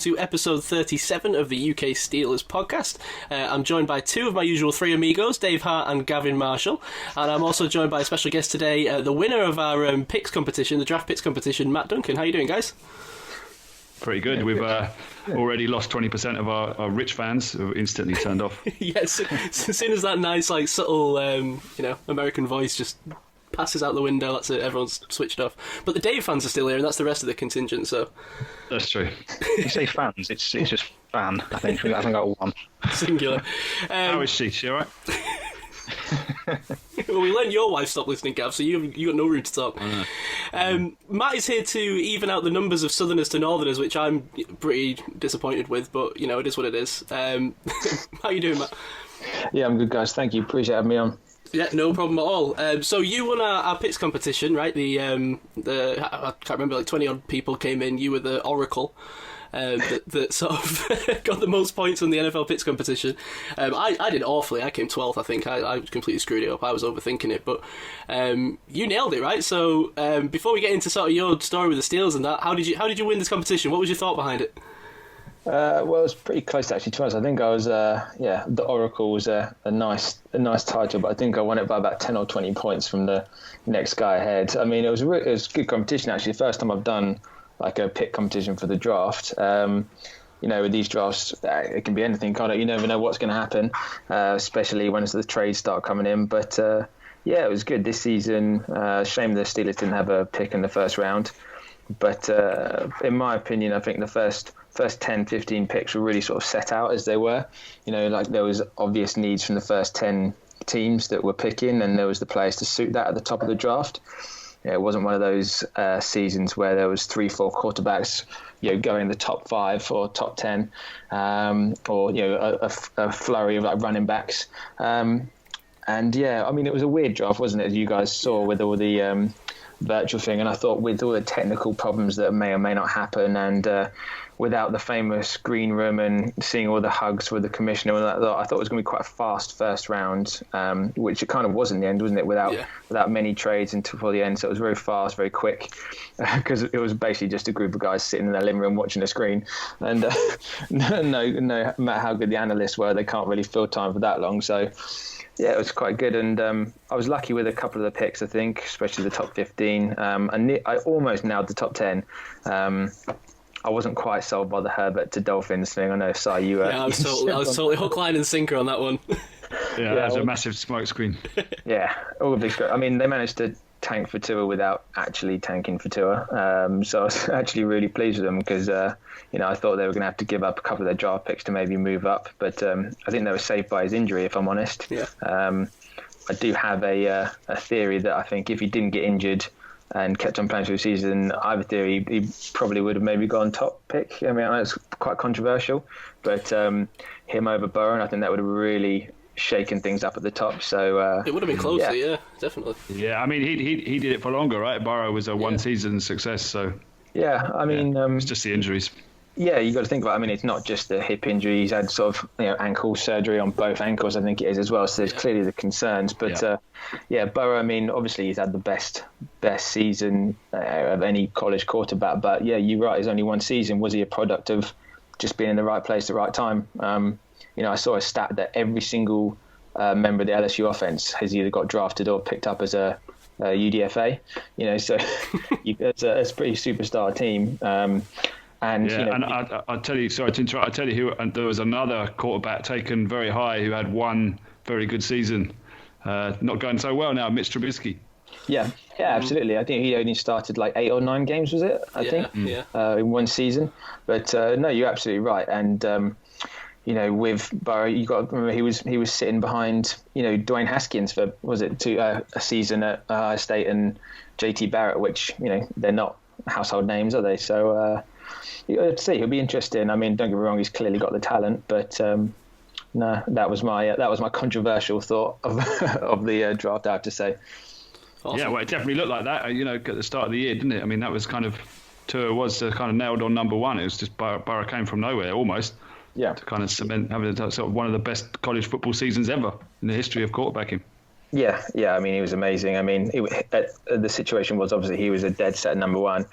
to episode 37 of the UK Steelers podcast. I'm joined by two of my usual three amigos, Dave Hart and Gavin Marshall, and I'm also joined by a special guest today, the winner of our picks competition, the draft picks competition, Matt Duncan. How you doing, guys? Pretty good. We've already lost 20% of our rich fans who instantly turned off. Yes, as soon as that nice, subtle, American voice just passes out the window, that's it, everyone's switched off. But the Dave fans are still here, and that's the rest of the contingent, so... That's true. You say fans, it's just fan, I think. I haven't got one. Singular. How is she? She all right? Well, we learned your wife stopped listening, Gav, so you got no room to talk. Matt is here to even out the numbers of Southerners to Northerners, which I'm pretty disappointed with, but, it is what it is. How you doing, Matt? Yeah, I'm good, guys. Thank you. Appreciate having me on. Yeah, no problem at all. So you won our picks competition, right? I can't remember, 20 odd people came in. You were the oracle that sort of got the most points on the NFL picks competition. I did awfully. I came 12th, I think. I completely screwed it up. I was overthinking it, but you nailed it, right? So before we get into sort of your story with the Steelers and that, how did you win this competition? What was your thought behind it? Well, it was pretty close actually to us. I think I was, the Oracle was a nice title, but I think I won it by about 10 or 20 points from the next guy ahead. I mean, it was good competition actually. First time I've done like a pick competition for the draft. With these drafts, it can be anything, can't it? You never know what's going to happen, especially when the trades start coming in. But it was good this season. Shame the Steelers didn't have a pick in the first round. But in my opinion, I think the first 10, 15 picks were really sort of set out as they were. There was obvious needs from the first 10 teams that were picking, and there was the players to suit that at the top of the draft. It wasn't one of those seasons where there was 3-4 quarterbacks, going in the top 5 or top 10, or a flurry of like running backs. It was a weird draft, wasn't it? As you guys saw with all the virtual thing, and I thought with all the technical problems that may or may not happen, and without the famous green room and seeing all the hugs with the commissioner, and that, I thought it was going to be quite a fast first round, which it kind of was in the end, wasn't it? Without many trades until the end, so it was very fast, very quick, because it was basically just a group of guys sitting in their living room watching a screen, and no matter how good the analysts were, they can't really fill time for that long. So yeah, it was quite good, and I was lucky with a couple of the picks, I think, especially the top 15. I almost nailed the top 10. I wasn't quite sold by the Herbert to Dolphins thing. I know, Si, you were. Yeah, I was totally hook, line and sinker on that one. Yeah, that's a massive smoke screen. Yeah, all of these. I mean, they managed to tank for Tua without actually tanking for Tua. So I was actually really pleased with them because, I thought they were going to have to give up a couple of their draft picks to maybe move up. But I think they were saved by his injury, if I'm honest. Yeah. I do have a theory that I think if he didn't get injured and kept on playing through the season, I have a theory he probably would have maybe gone top pick. I mean, it's quite controversial, but him over Burrow, and I think that would have really shaken things up at the top. So it would have been closer, yeah, definitely. Yeah, I mean, he did it for longer, right? Burrow was a one-season success, so... Yeah, I mean... it's just the injuries. Yeah, you got to think about it. I mean, it's not just the hip injury. He's had sort of ankle surgery on both ankles, I think it is as well. So there's clearly the concerns. But Burrow, I mean, obviously he's had the best season of any college quarterback. But yeah, you're right. It's only one season. Was he a product of just being in the right place at the right time? I saw a stat that every single member of the LSU offense has either got drafted or picked up as a UDFA. So it's a pretty superstar team. I'll tell you, sorry to interrupt, I'll tell you there was another quarterback taken very high who had one very good season. Not going so well now, Mitch Trubisky. Yeah, absolutely. I think he only started like 8 or 9 games, was it? I think in one season. But no, you're absolutely right. And with Burrow, you got to remember he was sitting behind Dwayne Haskins for a season at Ohio State and JT Barrett, which they're not household names, are they? So. Let's see. It'll be interesting. I mean, don't get me wrong; he's clearly got the talent, but no, that was my controversial thought of the draft, I have to say. Awesome. Yeah, well, it definitely looked like that. At the start of the year, didn't it? I mean, that was kind of Tua was kind of nailed on number one. It was just Burrow came from nowhere almost. Yeah. To kind of cement having sort of one of the best college football seasons ever in the history of quarterbacking. Yeah. I mean, he was amazing. I mean, the situation was obviously he was a dead set number one.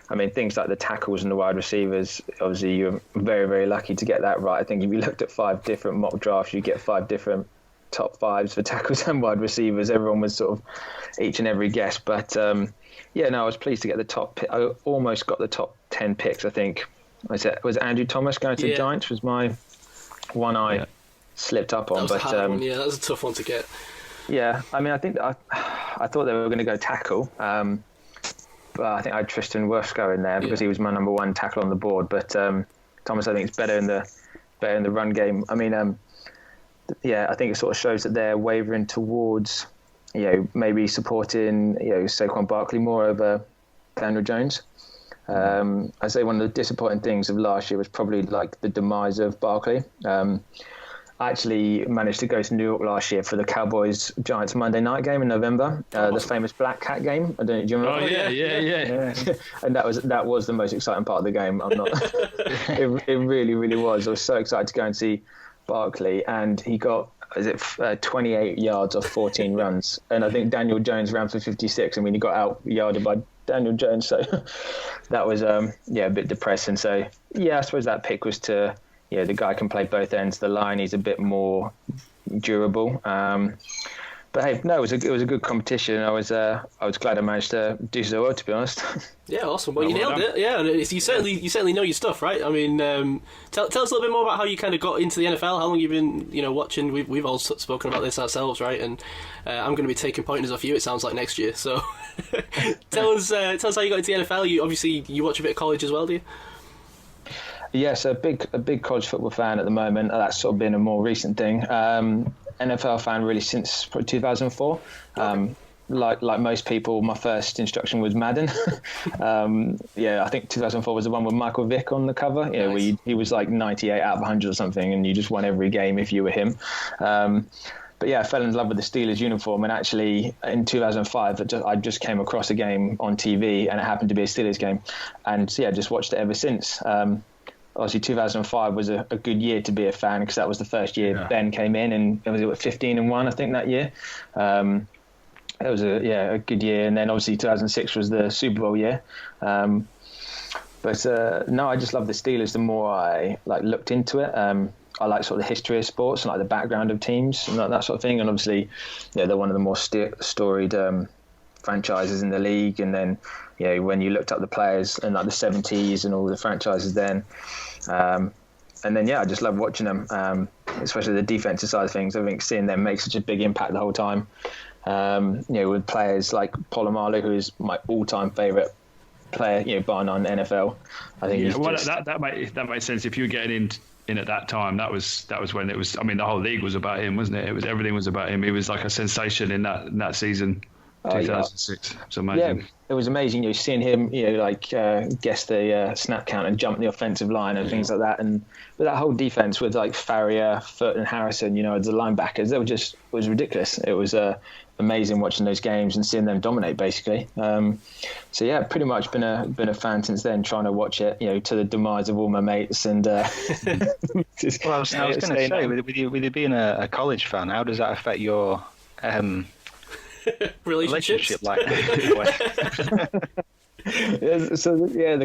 I mean, things like the tackles and the wide receivers, obviously you're very, very lucky to get that right. I think if you looked at 5 different mock drafts, you get 5 different top 5s for tackles and wide receivers. Everyone was sort of each and every guess. But, I was pleased to get the top pick. I almost got the top 10 picks, I think. Was Andrew Thomas going to the Giants was my one I slipped up on. That was a hard one. That was a tough one to get. Yeah, I mean, I think I thought they were going to go tackle. But I think I had Tristan Wirfs in there because he was my number 1 tackle on the board. But Thomas, I think, is better in the run game. I mean, I think it sort of shows that they're wavering towards, maybe supporting, Saquon Barkley more over Daniel Jones. I'd say one of the disappointing things of last year was probably like the demise of Barkley. I actually managed to go to New York last year for the Cowboys-Giants Monday night game in November, the famous Black Cat game. I don't know, do you remember? Oh yeah. And that was the most exciting part of the game. I'm not. It really, really was. I was so excited to go and see Barkley, and he got 28 yards off 14 runs, and I think Daniel Jones ran for 56. I mean, he got out yarded by Daniel Jones, so that was a bit depressing. So I suppose that pick was to. The guy can play both ends of the line. He's a bit more durable. But hey, no, it was a good competition. I was glad I managed to do so well, to be honest. Yeah, awesome. Well, you nailed it. Yeah, and you certainly know your stuff, right? I mean, tell us a little bit more about how you kind of got into the NFL. How long you've been, watching? We've all spoken about this ourselves, right? And I'm going to be taking pointers off you. It sounds like next year. So tell us how you got into the NFL. You watch a bit of college as well, do you? Yes, a big college football fan at the moment. That's sort of been a more recent thing. NFL fan really since 2004. Okay. Like most people, my first instruction was Madden. I think 2004 was the one with Michael Vick on the cover. Nice. Where he was like 98 out of 100 or something, and you just won every game if you were him. But I fell in love with the Steelers uniform, and actually in 2005, I just came across a game on TV, and it happened to be a Steelers game, and just watched it ever since. Obviously, 2005 was a good year to be a fan because that was the first year Ben came in, and it was 15-1, I think, that year. It was a good year, and then obviously 2006 was the Super Bowl year. I just love the Steelers. The more I looked into it, I like sort of the history of sports and the background of teams and that sort of thing. And obviously, they're one of the more storied franchises in the league. And then, when you looked up the players in the 70s and all the franchises then. And then, I just love watching them, especially the defensive side of things. I think seeing them make such a big impact the whole time. With players like Polamalu, who is my all-time favourite player, bar none NFL. I think that makes sense. If you were getting in at that time, that was when it was. I mean, the whole league was about him, wasn't it? Everything was about him. He was like a sensation in that season. 2006. It's amazing. Yeah, it was amazing. Seeing him, guess the snap count and jump the offensive line and things like that. And with that whole defense with Farrier, Foote, and Harrison, the linebackers, it was ridiculous. It was amazing watching those games and seeing them dominate, basically. Pretty much been a fan since then, trying to watch it, to the demise of all my mates. And well, I was going to say, with you being a college fan, how does that affect your relationship the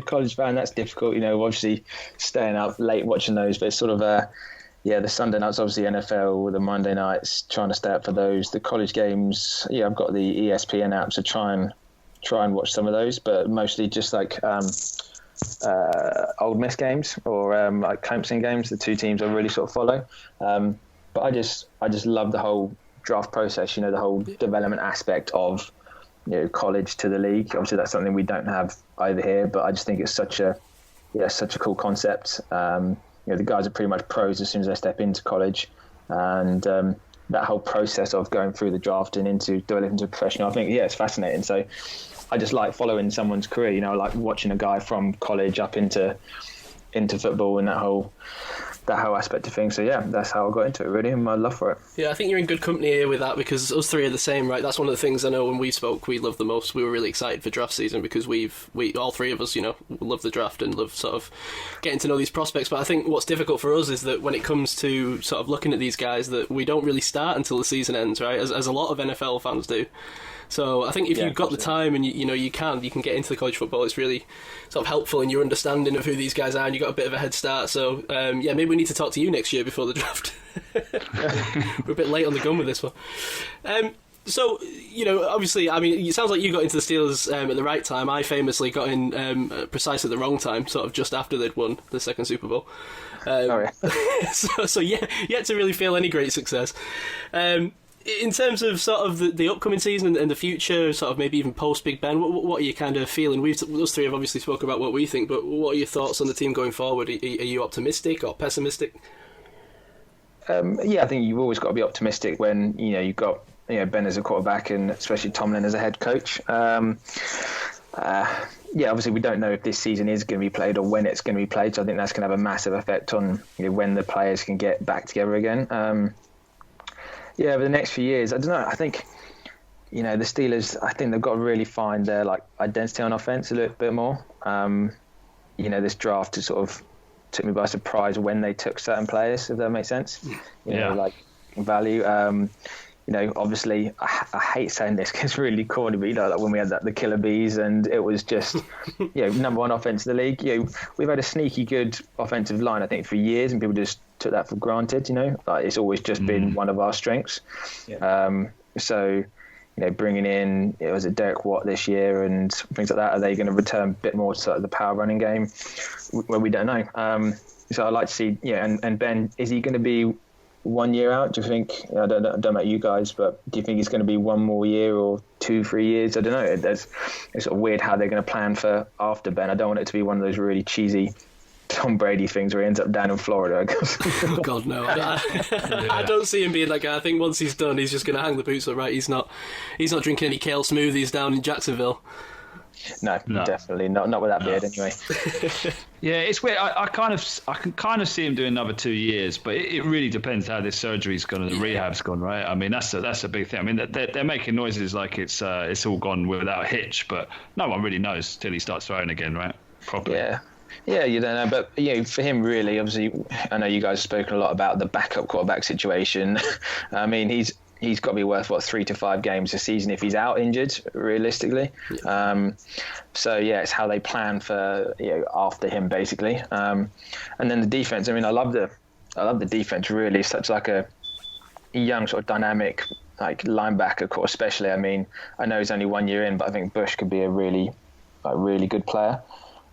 college fan, that's difficult, obviously staying up late watching those, but it's sort of the Sunday nights, obviously NFL, the Monday nights, trying to stay up for those. The college games, I've got the ESPN app, so try and watch some of those, but mostly just Old Miss games or Clemson games, the two teams I really sort of follow. But I just love the whole draft process, the whole development aspect of college to the league. Obviously that's something we don't have over here, but I just think it's such a cool concept. The guys are pretty much pros as soon as they step into college, and that whole process of going through the draft and into developing into a professional, I think it's fascinating. So I just like following someone's career, like watching a guy from college up into football and that whole aspect of things. So that's how I got into it, really, and my love for it. Yeah, I think you're in good company here with that, because us three are the same, right? That's one of the things I know when we spoke we loved the most. We were really excited for draft season because we all three of us, love the draft and love sort of getting to know these prospects. But I think what's difficult for us is that when it comes to sort of looking at these guys, that we don't really start until the season ends, right? As a lot of NFL fans do. So I think if you've got the time and you can get into the college football, it's really sort of helpful in your understanding of who these guys are, and you've got a bit of a head start. So maybe we need to talk to you next year before the draft. We're a bit late on the gun with this one. So, obviously, I mean, it sounds like you got into the Steelers at the right time. I famously got in precisely at the wrong time, sort of just after they'd won the second Super Bowl. So yet to really feel any great success. In terms of sort of the upcoming season and the future, sort of maybe even post Big Ben, what are you kind of feeling? Those three have obviously spoken about what we think, but what are your thoughts on the team going forward? Are you optimistic or pessimistic? I think you've always got to be optimistic when you've got Ben as a quarterback and especially Tomlin as a head coach. Obviously we don't know if this season is going to be played or when it's going to be played, so I think that's going to have a massive effect on when the players can get back together again. Over the next few years, I don't know. I think the Steelers, I think they've got to really find their identity on offense a little bit more. This draft sort of took me by surprise when they took certain players, if that makes sense. Like value. Obviously, I hate saying this because it's really corny, but like when we had the Killer Bees and it was just, number one offense in the league. We've had a sneaky good offensive line, I think, for years, and people just took that for granted. It's always just been one of our strengths. So, bringing in was it Derek Watt this year and things like that. Are they going to return a bit more to the power running game? Well, we don't know. So I'd like to see, and Ben, is he going to be 1 year out? Do you think? I don't know about you guys, but do you think he's going to be one more year or 2-3 years? I don't know. It's sort of weird how they're going to plan for after Ben. I don't want it to be one of those really cheesy Tom Brady things where he ends up down in Florida. Oh God, no! I don't see him being that guy. I think once he's done, he's just going to hang the boots up. Right? He's not drinking any kale smoothies down in Jacksonville. No, definitely not with that beard anyway. Yeah, it's weird. I can kind of see him doing another 2 years, but it really depends how this surgery's gone and the rehab's gone, right? I mean, that's a big thing. I mean, they're making noises like it's all gone without a hitch, but no one really knows till he starts throwing again, right? Properly. Yeah, you don't know, but for him, really, obviously, I know you guys have spoken a lot about the backup quarterback situation. I mean, he's got to be worth 3 to 5 games a season if he's out injured, realistically. It's how they plan for after him, basically. And then the defense. I mean, I love the defense. Really, such like a young sort of dynamic linebacker core, especially. I mean, I know he's only 1 year in, but I think Bush could be a really good player.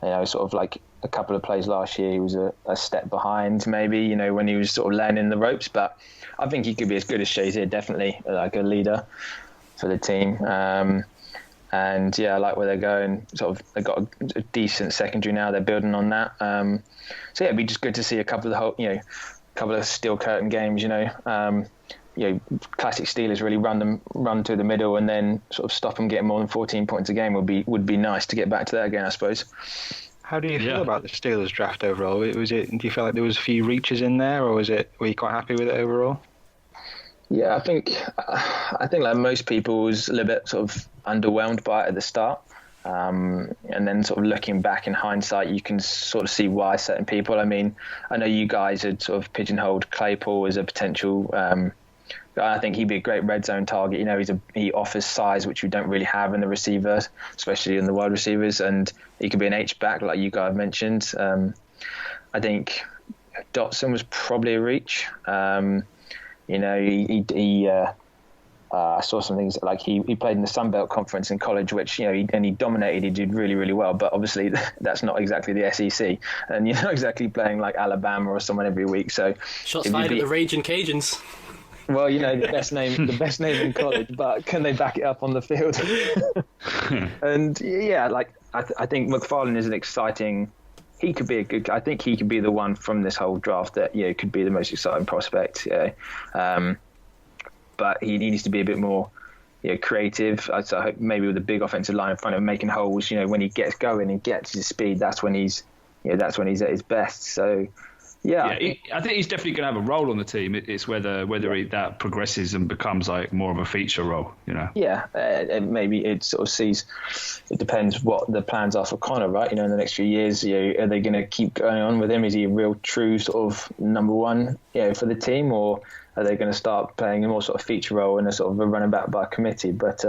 Sort of like a couple of plays last year, he was a step behind, maybe, when he was sort of learning the ropes. But I think he could be as good as Shazier, definitely, like a leader for the team. I like where they're going. Sort of, they've got a decent secondary now. They're building on that. It'd be just good to see a couple of steel curtain games. Classic Steelers really run to the middle and then sort of stop them getting more than 14 points a game would be nice to get back to that again, I suppose. How do you feel about the Steelers draft overall? Do you feel like there was a few reaches in there, or were you quite happy with it overall? Yeah, I think like most people was a little bit sort of underwhelmed by it at the start. And then sort of looking back in hindsight, you can sort of see why certain people. I mean, I know you guys had sort of pigeonholed Claypool as a potential. I think he'd be a great red zone target. He offers size, which we don't really have in the receivers, especially in the wide receivers, and he could be an H-back, like you guys mentioned. I think Dotson was probably a reach. I saw some things like he played in the Sun Belt Conference in college, which he dominated. He did really, really well, but obviously that's not exactly the SEC, and you're not exactly playing like Alabama or someone every week. So shots fired at the Raging Cajuns. Well, the best name in college, but can they back it up on the field? And I think McFarland is an exciting. He could be I think he could be the one from this whole draft that could be the most exciting prospect. But he needs to be a bit more creative. So I hope maybe with a big offensive line in front of him making holes. When he gets going and gets his speed, that's when he's at his best. So. I think he's definitely going to have a role on the team. It's whether that progresses and becomes like more of a feature role, maybe it sort of sees. It depends what the plans are for Connor, right? In the next few years, are they going to keep going on with him? Is he a real true sort of number one, for the team, or are they going to start playing a more sort of feature role and a sort of a running back by committee? But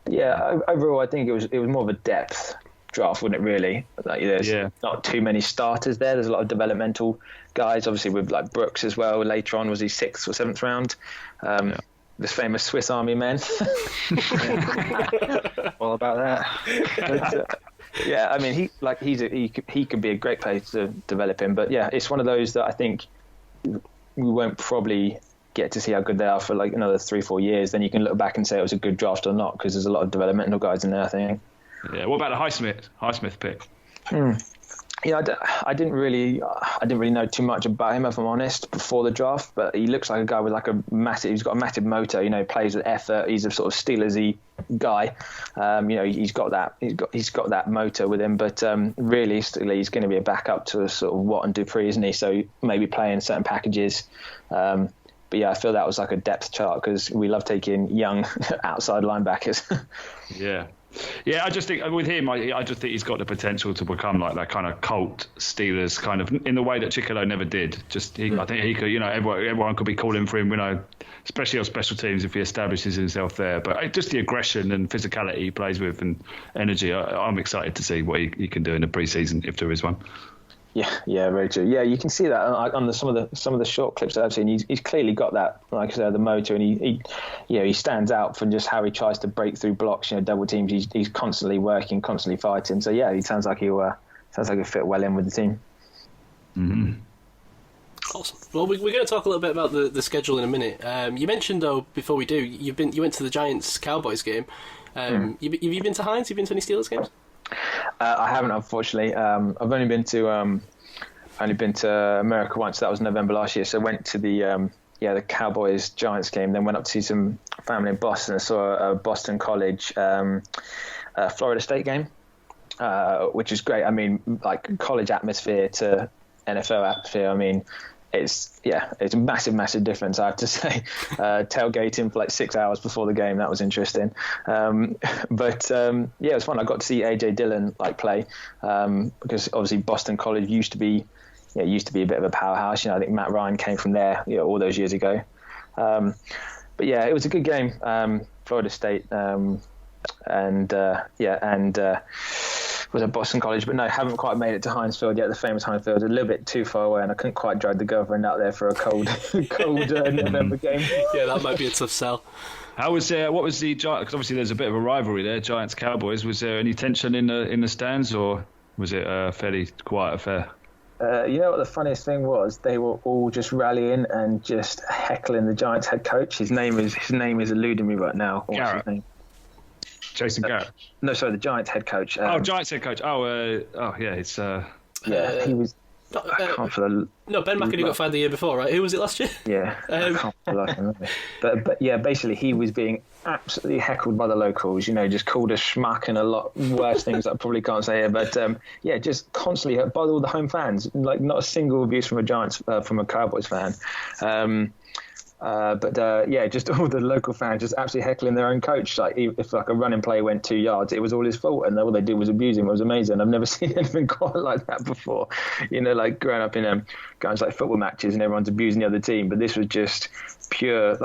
Yeah, overall, I think it was more of a depth draft, wasn't it? Really, like there's not too many starters there. There's a lot of developmental guys, obviously with like Brooks as well. Later on, was he 6th or 7th round? This famous Swiss Army man. All about that. But, yeah, I mean, he could be a great player to develop him. But yeah, it's one of those that I think we won't probably get to see how good they are for like another 3-4 years. Then you can look back and say it was a good draft or not, because there's a lot of developmental guys in there, I think. Yeah. What about the Highsmith pick? Yeah, I didn't really know too much about him, if I'm honest, before the draft. But he looks like a guy with like he's got a massive motor. You know, plays with effort. He's a sort of Steelersy guy. You know, he's got that motor with him. But realistically, he's going to be a backup to a sort of Watt and Dupree, isn't he? So maybe playing certain packages. But yeah, I feel that was like a depth chart, because we love taking young outside linebackers. Yeah. Yeah, I just think with him, I just think he's got the potential to become like that kind of cult Steelers kind of, in the way that Chickillo never did. I think he could, you know, everyone could be calling for him, you know, especially on special teams if he establishes himself there. But just the aggression and physicality he plays with and energy, I'm excited to see what he can do in the preseason, if there is one. Yeah, very true. Yeah, you can see that on some of the short clips that I've seen. He's clearly got that, like I said, the motor, and he stands out for just how he tries to break through blocks. You know, double teams. He's constantly working, constantly fighting. So yeah, he sounds like he'll fit well in with the team. Mm-hmm. Awesome. Well, we're going to talk a little bit about the schedule in a minute. You mentioned though, before we do, you went to the Giants Cowboys game. Have you been to Heinz? Have you been to any Steelers games? I haven't, unfortunately. I've only been to America once. That was November last year. So I went to the Cowboys Giants game. Then went up to see some family in Boston. I saw a Boston College Florida State game, which is great. I mean, like college atmosphere to NFL atmosphere. I mean, it's a massive difference, I have to say. Tailgating for like 6 hours before the game, that was interesting. But it was fun. I got to see AJ Dillon like play, because obviously Boston College used to be a bit of a powerhouse. You know, I think Matt Ryan came from there, you know, all those years ago. But yeah, it was a good game. Florida State, was at Boston College, but no, haven't quite made it to Heinz Field yet. The famous Heinz Field, a little bit too far away, and I couldn't quite drag the girlfriend out there for a cold November game. Yeah, that might be a tough sell. What was the Giants? Because obviously there's a bit of a rivalry there, Giants Cowboys. Was there any tension in the stands, or was it a fairly quiet affair? You know what the funniest thing was? They were all just rallying and just heckling the Giants head coach. His name is eluding me right now. What's his name? Jason Garrett. No, sorry, the Giants head coach. Giants head coach. It's. He was. Ben McAdoo got fired the year before, right? Who was it last year? Yeah, I can't for the life of me remember. But yeah, basically he was being absolutely heckled by the locals. You know, just called a schmuck and a lot worse things that I probably can't say here. But just constantly by all the home fans. Like not a single abuse from a Cowboys fan. Just all the local fans just absolutely heckling their own coach. Like if like a running play went 2 yards, it was all his fault, and all they did was abuse him. It was amazing. I've never seen anything quite like that before. You know, like growing up in going to like football matches and everyone's abusing the other team, but this was just pure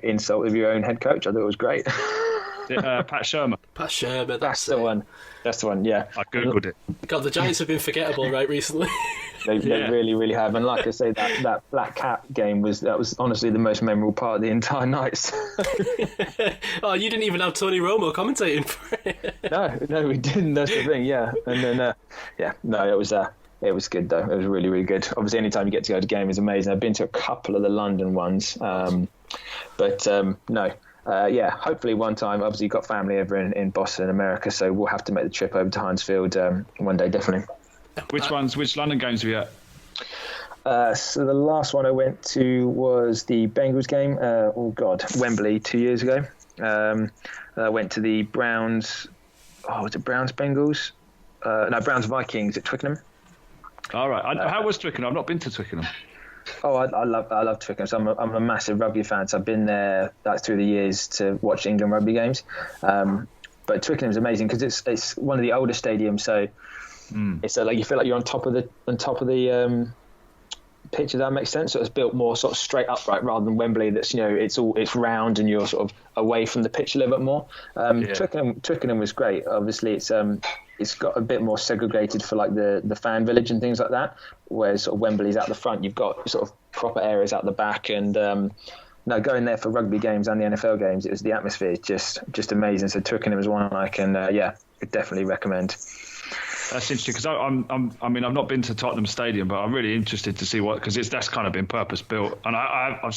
insult of your own head coach. I thought it was great. Pat Shermer. Pat Shermer. That's the one. That's the one. Yeah. I googled it. God, the Giants have been forgettable, right, recently. They really, really have. And like I say, that Black Cat game was honestly the most memorable part of the entire night. Oh, you didn't even have Tony Romo commentating for it. No, we didn't. That's the thing. Yeah, and then it was good though. It was really, really good. Obviously, anytime you get to go to a game is amazing. I've been to a couple of the London ones, hopefully one time. Obviously, you've got family over in Boston, America, so we'll have to make the trip over to Heinz Field one day, definitely. Which London games were you at? So the last one I went to was the Bengals game. Wembley 2 years ago. I went to the Browns. Was it Browns Bengals? Browns Vikings at Twickenham. All right. How was Twickenham? I've not been to Twickenham. Oh, I love Twickenham. So I'm a massive rugby fan. So I've been there through the years to watch England rugby games. But Twickenham's amazing because it's one of the older stadiums. So it's like you feel like you're on top of the pitch, if that makes sense. So it's built more sort of straight upright rather than Wembley. That's it's round and you're sort of away from the pitch a little bit more. Twickenham was great. Obviously, it's got a bit more segregated for like the fan village and things like that. Whereas sort of Wembley's out the front, you've got sort of proper areas out the back. And going there for rugby games and the NFL games, it was the atmosphere is just amazing. So Twickenham is one I can definitely recommend. That's interesting because I've not been to Tottenham Stadium, but I'm really interested to see because that's kind of been purpose built, and I've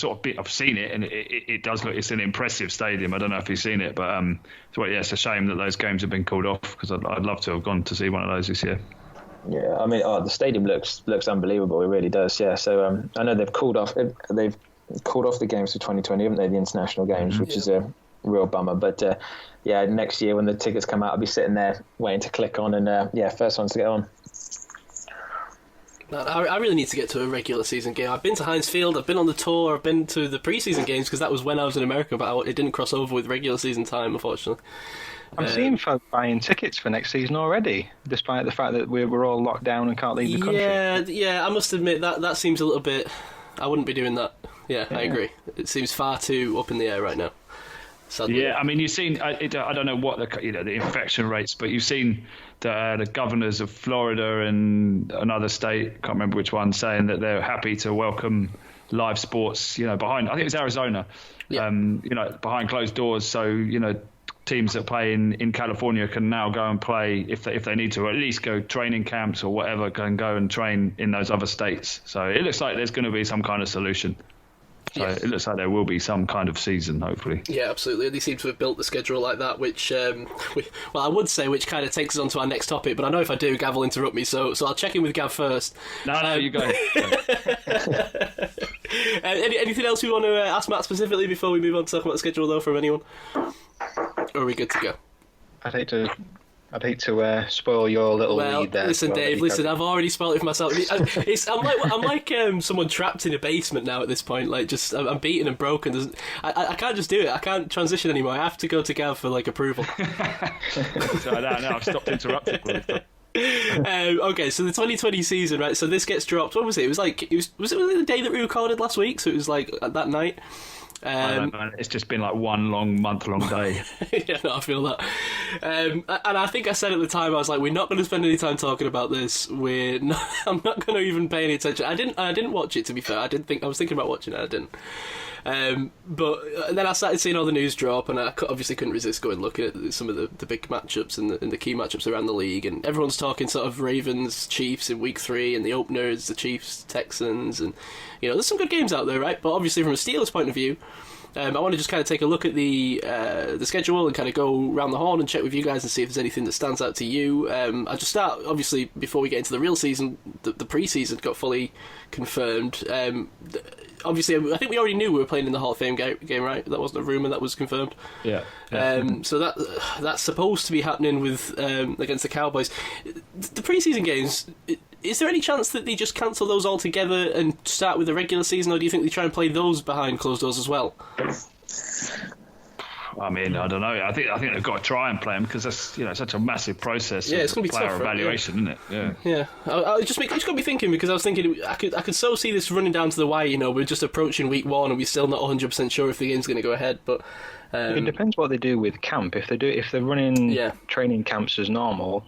seen it, and it does look, it's an impressive stadium. I don't know if you've seen it, but it's a shame that those games have been called off because I'd love to have gone to see one of those this year. Yeah, I mean, the stadium looks unbelievable. It really does. Yeah, so I know they've called off the games for 2020, haven't they? The international games, which is a real bummer, but. Next year when the tickets come out, I'll be sitting there waiting to click on and, first ones to get on. I really need to get to a regular season game. I've been to Heinz Field, I've been on the tour, I've been to the pre-season games because that was when I was in America, but it didn't cross over with regular season time, unfortunately. I'm seeing folk buying tickets for next season already, despite the fact that we're all locked down and can't leave the country. Yeah, I must admit that seems a little bit... I wouldn't be doing that. Yeah, I agree. It seems far too up in the air right now. Suddenly. Yeah, I mean, you've seen, I don't know what the infection rates, but you've seen the governors of Florida and another state, can't remember which one, saying that they're happy to welcome live sports, behind, I think it was Arizona, behind closed doors. So, teams that play in California can now go and play if they need to, or at least go training camps or whatever, can go and train in those other states. So it looks like there's going to be some kind of solution. So It looks like there will be some kind of season, hopefully. Yeah, absolutely. They seem to have built the schedule like that, which I would say, which kind of takes us on to our next topic, but I know if I do, Gav will interrupt me, so I'll check in with Gav first. No, you go. Anything else we want to ask Matt specifically before we move on to talk about the schedule, though, from anyone? Or are we good to go? I'd hate to spoil your little lead there. Listen, Dave. I've already spoiled it for myself. I'm like someone trapped in a basement now at this point. Like, just I'm beaten and broken. I can't just do it. I can't transition anymore. I have to go to Gav for approval. So now I've stopped interrupting. Okay, so the 2020 season, right? So this gets dropped. What was it? Was it the day that we recorded last week? So it was like that night. It's just been like one month-long day. Yeah, no, I feel that. And I think I said at the time, I was like, we're not going to spend any time talking about this. I'm not going to even pay any attention. I didn't watch it, to be fair. I was thinking about watching it. I didn't. But then I started seeing all the news drop, and I obviously couldn't resist going looking at some of the big matchups and the key matchups around the league. And everyone's talking sort of Ravens, Chiefs in week 3, and the openers, the Chiefs, Texans, and there's some good games out there, right? But obviously from a Steelers point of view, I want to just kind of take a look at the schedule and kind of go round the horn and check with you guys and see if there's anything that stands out to you. I'll just start, obviously, before we get into the real season, the pre-season got fully confirmed. Obviously, I think we already knew we were playing in the Hall of Fame game, right? That wasn't a rumour, that was confirmed. Yeah. So that's supposed to be happening with against the Cowboys. The pre-season games, is there any chance that they just cancel those altogether and start with the regular season, or do you think they try and play those behind closed doors as well? I mean, I don't know. I think they've got to try and play them because that's such a massive process. Yeah, it's going to be player tough, evaluation, right? Isn't it? Yeah. Yeah. It just got me thinking, because I was thinking I could so see this running down to the wire. We're just approaching week 1 and we're still not 100% sure if the game's going to go ahead. But it depends what they do with camp. If they're running training camps as normal,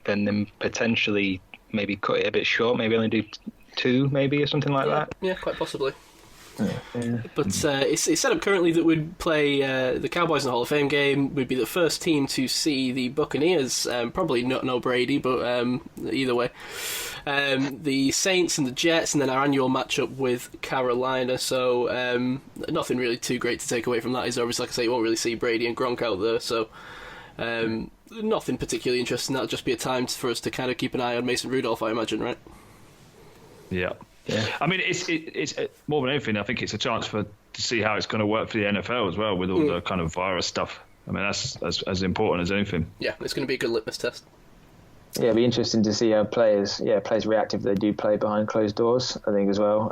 then potentially maybe cut it a bit short. Maybe only do 2, maybe, or something like that. Yeah, quite possibly. Yeah. But it's set up currently that we'd play the Cowboys in the Hall of Fame game. We'd be the first team to see the Buccaneers, probably not no Brady, but either way. The Saints and the Jets, and then our annual matchup with Carolina. So nothing really too great to take away from that. Is obviously, like I say, you won't really see Brady and Gronk out there, so nothing particularly interesting. That'll just be a time for us to kind of keep an eye on Mason Rudolph, I imagine, right? Yeah. I mean, it's more than anything, I think it's a chance to see how it's going to work for the NFL as well, with all the kind of virus stuff. I mean, that's as important as anything. Yeah, it's going to be a good litmus test. Yeah, it'll be interesting to see how players react if they do play behind closed doors, I think, as well.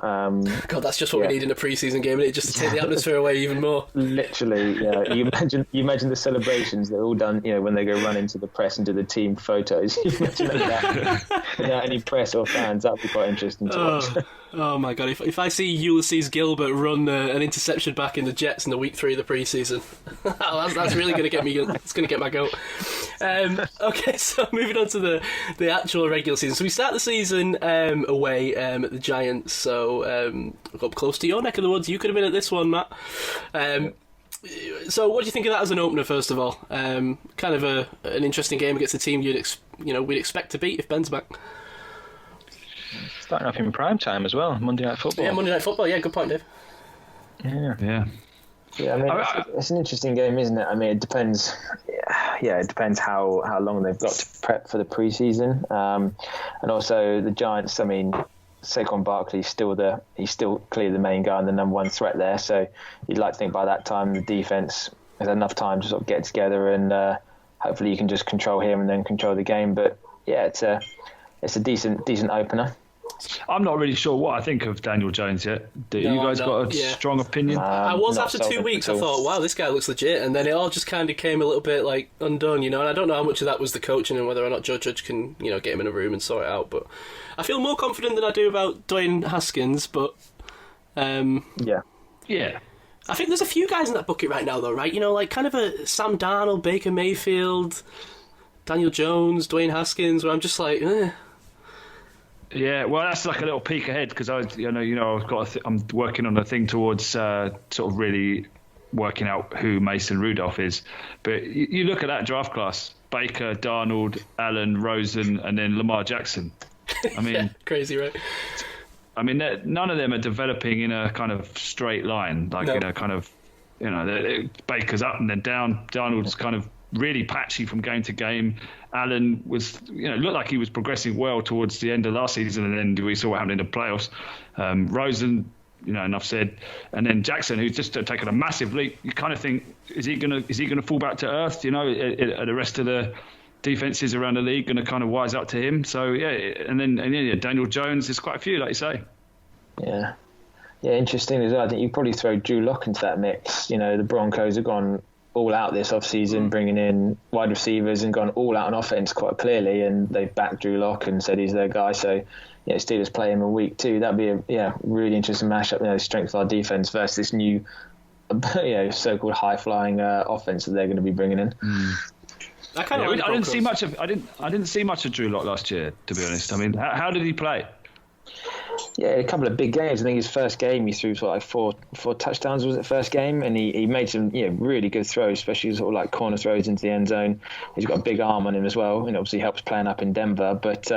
God, that's just what we need in a pre-season game, isn't it? Just to take the atmosphere away even more. Literally, yeah. You imagine the celebrations they're all done, when they go run into the press and do the team photos. You imagine that without any press or fans. That'd be quite interesting to watch. Oh my God! If I see Ulysses Gilbert run an interception back in the Jets in the week 3 of the pre-season, that's really going to get me. It's going to get my goat. Okay, so moving on to the actual regular season. So we start the season away at the Giants. So up close to your neck of the woods. You could have been at this one, Matt. So what do you think of that as an opener? First of all, kind of an interesting game against a team we'd expect to beat if Ben's back. Starting off in prime time as well, Monday Night Football. Yeah, Monday Night Football. Yeah, good point, Dave. Yeah. I mean, it's an interesting game, isn't it? I mean, it depends. Yeah, it depends how long they've got to prep for the preseason, and also the Giants. I mean, Saquon Barkley's he's still clearly the main guy and the number one threat there. So you'd like to think by that time the defense has enough time to sort of get together and hopefully you can just control him and then control the game. But yeah, it's a decent opener. I'm not really sure what I think of Daniel Jones yet. You guys got a strong opinion? I was after 2 weeks. I thought, wow, this guy looks legit, and then it all just kind of came a little bit like undone, And I don't know how much of that was the coaching and whether or not Judge can, get him in a room and sort it out. But I feel more confident than I do about Dwayne Haskins. But yeah. I think there's a few guys in that bucket right now, though, right? Like kind of a Sam Darnold, Baker Mayfield, Daniel Jones, Dwayne Haskins, where I'm just like, Yeah, well, that's like a little peek ahead because I'm working on a thing towards sort of really working out who Mason Rudolph is. But you look at that draft class: Baker, Darnold, Allen, Rosen, and then Lamar Jackson. I mean, yeah, crazy, right? I mean, none of them are developing in a kind of straight line, like Baker's up and then down. Darnold's kind of really patchy from game to game. Allen was, looked like he was progressing well towards the end of last season, and then we saw what happened in the playoffs. Rosen, enough said, and then Jackson, who's just taken a massive leap. You kind of think, is he gonna fall back to earth? Are the rest of the defenses around the league going to kind of wise up to him? So yeah, and then Daniel Jones. There's quite a few, like you say. Yeah, interesting as well. I think you probably throw Drew Lock into that mix. The Broncos have gone all out this off-season, bringing in wide receivers and gone all out on offense quite clearly, and they've backed Drew Lock and said he's their guy. So, Steelers play him in week 2. That'd be a really interesting matchup. Strength of our defense versus this new, so-called high-flying offense that they're going to be bringing in. I didn't see much of. I didn't see much of Drew Lock last year, to be honest. I mean, how did he play? Yeah, a couple of big games. I think his first game he threw four touchdowns, was it first game? And he made some really good throws, especially sort of like corner throws into the end zone. He's got a big arm on him as well, and obviously helps playing up in Denver. But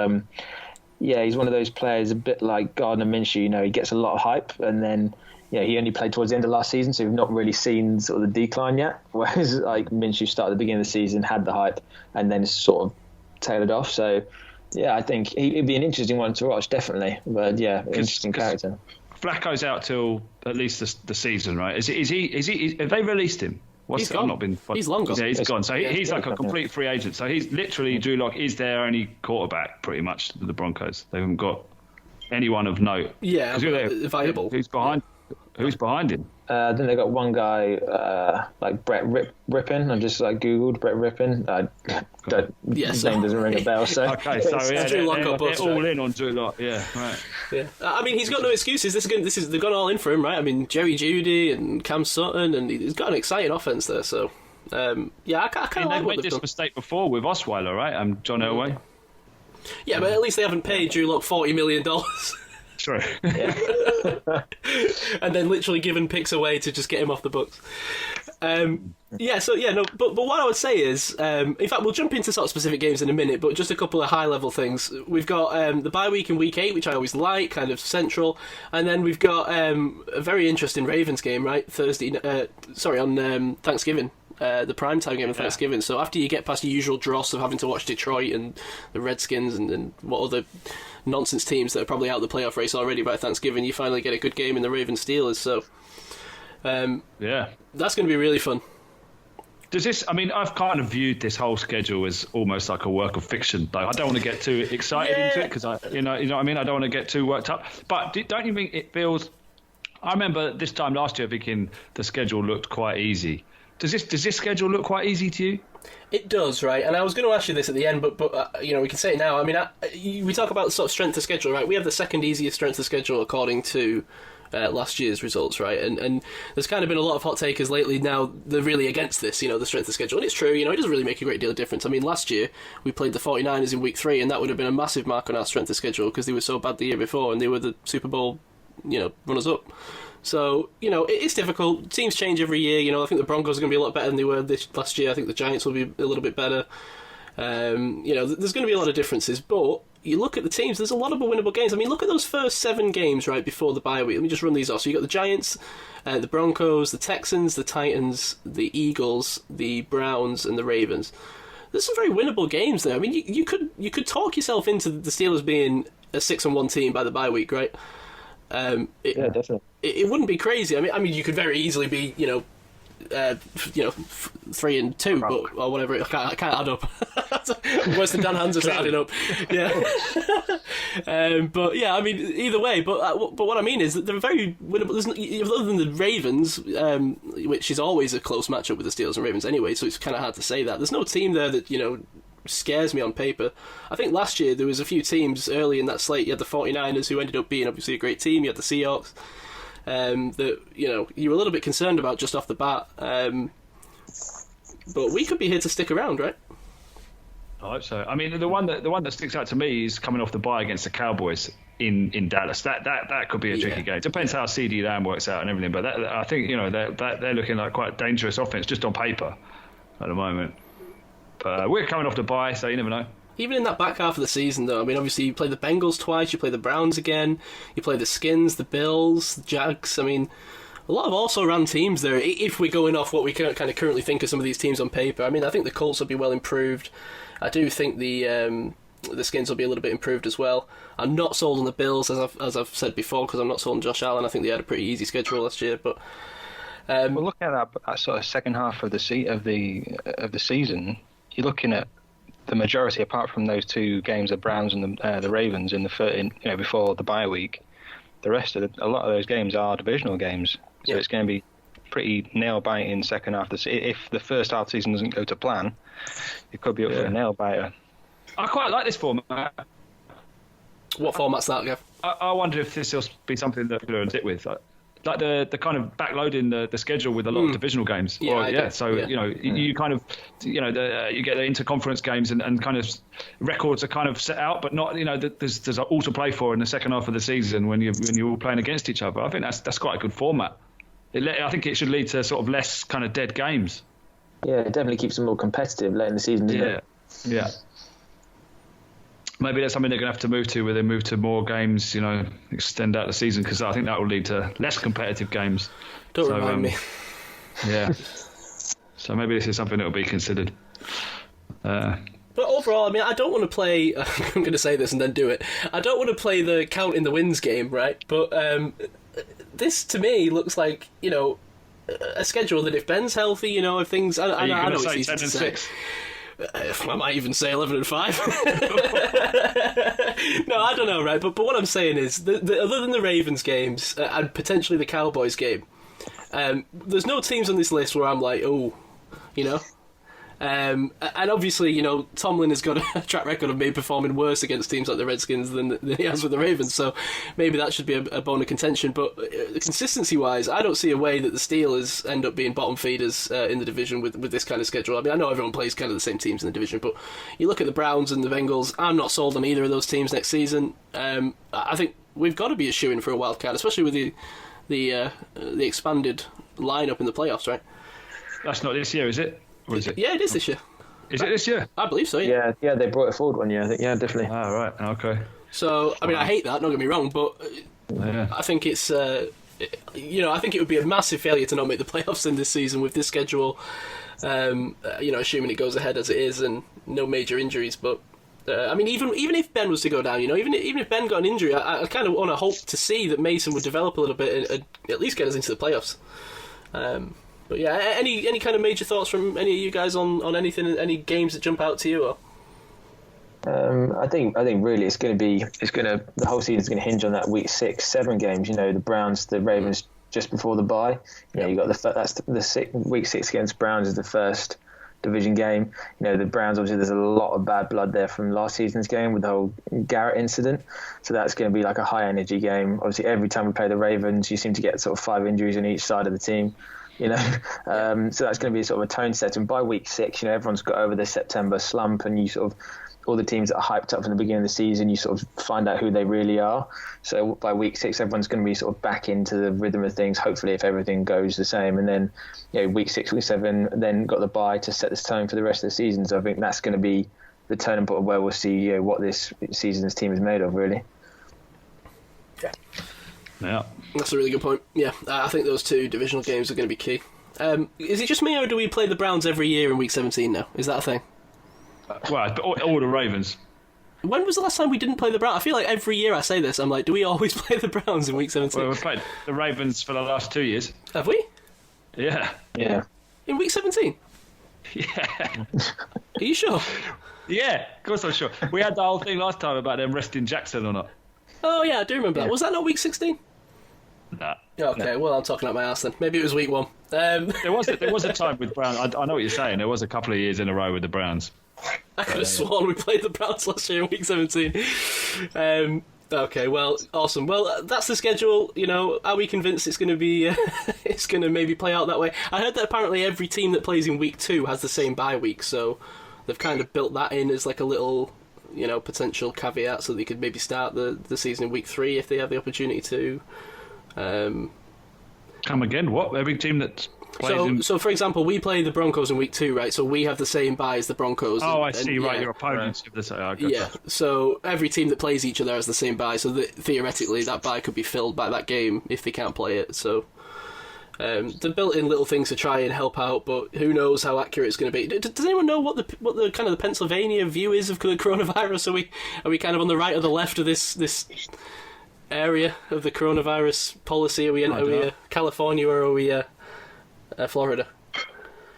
he's one of those players a bit like Gardner Minshew. He gets a lot of hype, and then he only played towards the end of last season, so we've not really seen sort of the decline yet. Whereas like Minshew started at the beginning of the season, had the hype, and then sort of tailored off. So. Yeah, I think he'd be an interesting one to watch, definitely. But yeah, interesting character. Flacco's out till at least the season, right? Is he? Have they released him? He's gone. He's long gone. Yeah, he's gone. So he's like a complete free agent. So he's literally Drew Lock is their only quarterback, pretty much, for the Broncos. They haven't got anyone of note. Yeah, viable. Who's behind him? Then they got one guy like Brett Rippin. I just Googled Brett Rippin. His name doesn't ring a bell. So okay, so they're all in on Drew Lock. Yeah, right. Yeah, I mean he's got no excuses. They've gone all in for him, right? I mean Jerry Jeudy and Cam Sutton, and he's got an exciting offense there. So I kind of like what they've done. They made this mistake before with Osweiler, right? John Elway. Yeah, but at least they haven't paid Drew Lock $40 million. True. And then literally given picks away to just get him off the books. But what I would say is, in fact, we'll jump into sort of specific games in a minute, but just a couple of high-level things. We've got the bye week in week 8, which I always like, kind of central, and then we've got a very interesting Ravens game, right? On Thanksgiving. The primetime game of Thanksgiving. So after you get past your usual dross of having to watch Detroit and the Redskins and what other nonsense teams that are probably out of the playoff race already by Thanksgiving, you finally get a good game in the Ravens Steelers. So that's going to be really fun. Does this? I mean, I've kind of viewed this whole schedule as almost like a work of fiction. Though I don't want to get too excited into it because you know what I mean. I don't want to get too worked up. But don't you think it feels? I remember this time last year thinking the schedule looked quite easy. Does this schedule look quite easy to you? It does, right? And I was going to ask you this at the end, but you know, we can say it now. I mean, we talk about sort of strength of schedule, right? We have the second easiest strength of schedule according to last year's results, right? And there's kind of been a lot of hot takers lately now. They're really against this, you know, the strength of schedule. And it's true, you know, it doesn't really make a great deal of difference. I mean, last year we played the 49ers in week 3, and that would have been a massive mark on our strength of schedule because they were so bad the year before, and they were the Super Bowl, you know, runners-up. So, you know, it's difficult. Teams change every year. You know, I think the Broncos are going to be a lot better than they were last year. I think the Giants will be a little bit better. You know, there's going to be a lot of differences. But you look at the teams, there's a lot of winnable games. I mean, look at those first 7 games, right, before the bye week. Let me just run these off. So you got the Giants, the Broncos, the Texans, the Titans, the Eagles, the Browns, and the Ravens. There's some very winnable games there. I mean, you could talk yourself into the Steelers being a 6-1 team by the bye week, right? Yeah, definitely. It wouldn't be crazy. I mean, you could very easily be, 3-2, but or whatever. I can't add up. Worse than Dan Hansen's adding up. Yeah. But yeah, I mean, either way. But what I mean is that they're very winnable. Other than the Ravens, which is always a close matchup with the Steelers and Ravens anyway, so it's kind of hard to say that. There's no team there that scares me on paper. I think last year there was a few teams early in that slate. You had the 49ers, who ended up being obviously a great team. You had the Seahawks, that you were a little bit concerned about just off the bat. But we could be here to stick around, right? I hope so. I mean, the one that sticks out to me is coming off the bye against the Cowboys in Dallas. That could be a tricky game. Depends how CeeDee Lamb works out and everything. But I think they're looking like quite dangerous offense just on paper at the moment. But we're coming off the bye, so you never know. Even in that back half of the season, though, I mean, obviously you play the Bengals twice, you play the Browns again, you play the Skins, the Bills, the Jags. I mean, a lot of also-ran teams there, if we're going off what we kind of currently think of some of these teams on paper. I mean, I think the Colts will be well improved. I do think the Skins will be a little bit improved as well. I'm not sold on the Bills, as I've said before, because I'm not sold on Josh Allen. I think they had a pretty easy schedule last year, but... well, looking at that sort of second half of the season, you're looking at the majority, apart from those 2 games, the Browns and the Ravens, before the bye week. The rest of a lot of those games are divisional games, so it's going to be pretty nail-biting second half. If the first half of the season doesn't go to plan, it could be up for a nail-biter. I quite like this format. What format's that, Gav? I wonder if this will be something that we'll stick with. Like the kind of backloading the schedule with a lot of divisional games. You kind of you get the interconference games and kind of records are kind of set out, but not there's all to play for in the second half of the season when you're all playing against each other. I think that's quite a good format. I think it should lead to sort of less kind of dead games. Yeah, it definitely keeps them more competitive late in the season, doesn't it? Yeah. Maybe that's something they're going to have to move to, where they move to more games, extend out the season, because I think that will lead to less competitive games. Don't remind me. Yeah. So maybe this is something that will be considered. But overall, I mean, I don't want to play... I'm going to say this and then do it. I don't want to play the count in the wins game, right? But this, to me, looks like, a schedule that if Ben's healthy, if things... I know it's easy to say. 6? I might even say 11-5. No, I don't know, right? But what I'm saying is, other than the Ravens games and potentially the Cowboys game, there's no teams on this list where I'm like, and obviously, Tomlin has got a track record of maybe performing worse against teams like the Redskins than he has with the Ravens, so maybe that should be a bone of contention. But consistency-wise, I don't see a way that the Steelers end up being bottom feeders in the division with this kind of schedule. I mean, I know everyone plays kind of the same teams in the division, but you look at the Browns and the Bengals, I'm not sold on either of those teams next season. I think we've got to be a shoo-in for a wild card, especially with the expanded lineup in the playoffs, right? That's not this year, is it? Or is it? Yeah, it is this year. Is it this year? I believe so, yeah. Yeah, they brought it forward 1 year, I think. Yeah, definitely. Ah, right, okay. So, I mean, I hate that, don't get me wrong, but I think it's, I think it would be a massive failure to not make the playoffs in this season with this schedule, assuming it goes ahead as it is and no major injuries. But, I mean, even if Ben was to go down, even if Ben got an injury, I kind of want to hope to see that Mason would develop a little bit and at least get us into the playoffs. But yeah, any kind of major thoughts from any of you guys on anything, any games that jump out to you? Or? I think really the whole season's going to hinge on that week 6-7 games. The Browns, the Ravens just before the bye. You got week 6 against Browns is the first division game. The Browns, obviously there's a lot of bad blood there from last season's game with the whole Garrett incident, so that's going to be like a high energy game. Obviously every time we play the Ravens you seem to get sort of 5 injuries on each side of the team. So that's going to be sort of a tone set, and by week 6 everyone's got over the September slump, and you sort of all the teams that are hyped up from the beginning of the season, you sort of find out who they really are. So by week 6, everyone's going to be sort of back into the rhythm of things, hopefully, if everything goes the same. And then, week 6, week 7, then got the bye to set this tone for the rest of the season. So I think that's going to be the turning point of where we'll see what this season's team is made of, really. Yeah. That's a really good point. Yeah, I think those 2 divisional games are going to be key. Is it just me, or do we play the Browns every year in week 17 now? Is that a thing? Well, all the Ravens. When was the last time we didn't play the Browns? I feel like every year I say this, I'm like, do we always play the Browns in week 17? Well, we've played the Ravens for the last 2 years. Have we? Yeah. In week 17? Yeah. Are you sure? Yeah, of course I'm sure. We had the whole thing last time about them resting Jackson or not. Oh, yeah, I do remember that. Was that not week 16? Nah. Okay, well, I'm talking out my ass then. Maybe it was week 1. There was a time with Browns. I know what you're saying. There was a couple of years in a row with the Browns. I could have sworn we played the Browns last year in week 17. Okay, well, awesome. Well, that's the schedule. Are we convinced it's going to be? It's going to maybe play out that way? I heard that apparently every team that plays in week 2 has the same bye week, so they've kind of built that in as like a little, potential caveat, so they could maybe start the season in week 3 if they have the opportunity to. Come again? What? Every team that plays So for example, we play the Broncos in week 2, right? So we have the same bye as the Broncos. Oh, I see. Right, your opponents have the same. Yeah. So every team that plays each other has the same bye. So theoretically, that bye could be filled by that game if they can't play it. So they're built in little things to try and help out, but who knows how accurate it's going to be? Does anyone know what the kind of the Pennsylvania view is of the coronavirus? Are we kind of on the right or the left of this area of the coronavirus policy? Are we California, or are we Florida?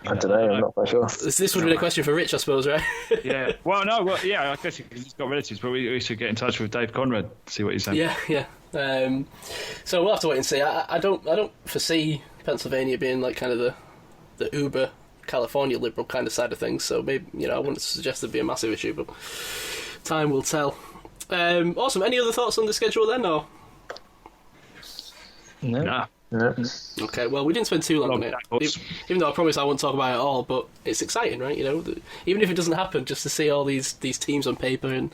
I don't know, I'm not quite sure. This would have been a question for Rich, I suppose, right? Yeah. Well, no, I guess he's got relatives, but we should get in touch with Dave Conrad, see what he's saying. Yeah. So we'll have to wait and see. I don't foresee Pennsylvania being like kind of the uber California liberal kind of side of things. So maybe I wouldn't suggest it'd be a massive issue, but time will tell. Awesome. Any other thoughts on the schedule then, or? No. Nah. No. Okay, well, we didn't spend too long on it, even though I promise I won't talk about it at all, but it's exciting, right? Even if it doesn't happen, just to see all these teams on paper and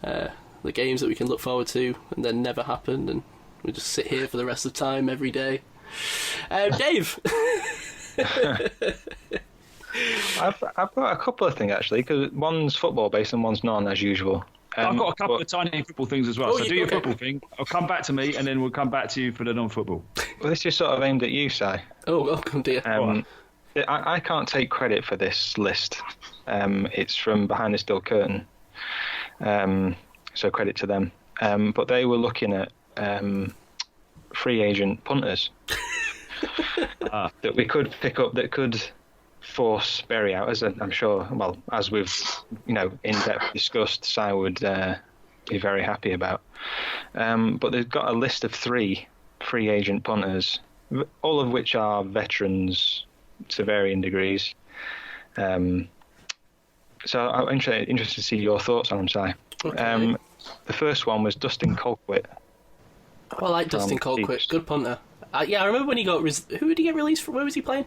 the games that we can look forward to and then never happen, and we just sit here for the rest of the time every day. Dave! I've got a couple of things, actually, because one's football-based and one's non, as usual. I've got a couple of tiny football things as well. So do your football thing. I'll come back to me, and then we'll come back to you for the non-football. Well, this is sort of aimed at you, Si. Oh dear. I can't take credit for this list. It's from behind the steel curtain. So credit to them. But they were looking at free agent punters that we could pick up that could force Berry out, as I'm sure, well, as we've in depth discussed, Si would be very happy about. But they've got a list of 3 free agent punters, all of which are veterans to varying degrees. So I'm interested to see your thoughts on them, Si. Okay. The first one was Dustin Colquitt. Oh, I like Dustin Colquitt. Good punter. Yeah, I remember when he got... Who did he get released from? Where was he playing?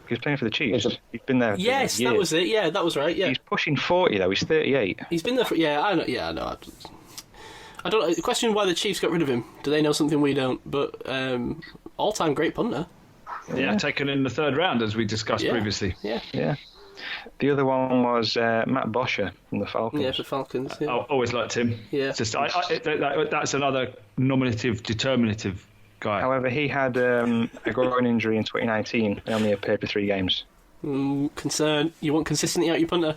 He was playing for the Chiefs. He's been there for Yes, years. That was it. Yeah, that was right. Yeah. He's pushing 40, though. He's 38. He's been there for... Yeah, I know. Yeah, I know. I don't know. The question why the Chiefs got rid of him. Do they know something we don't? But all-time great punter. Yeah, taken in the 3rd round, as we discussed previously. Yeah. The other one was Matt Bosher from the Falcons. Yeah, the Falcons. Yeah. I always liked him. Yeah. It's just that's another nominative, determinative guy. However, he had a groin injury in 2019. He only appeared for 3 games. Concern. You want consistency out your punter?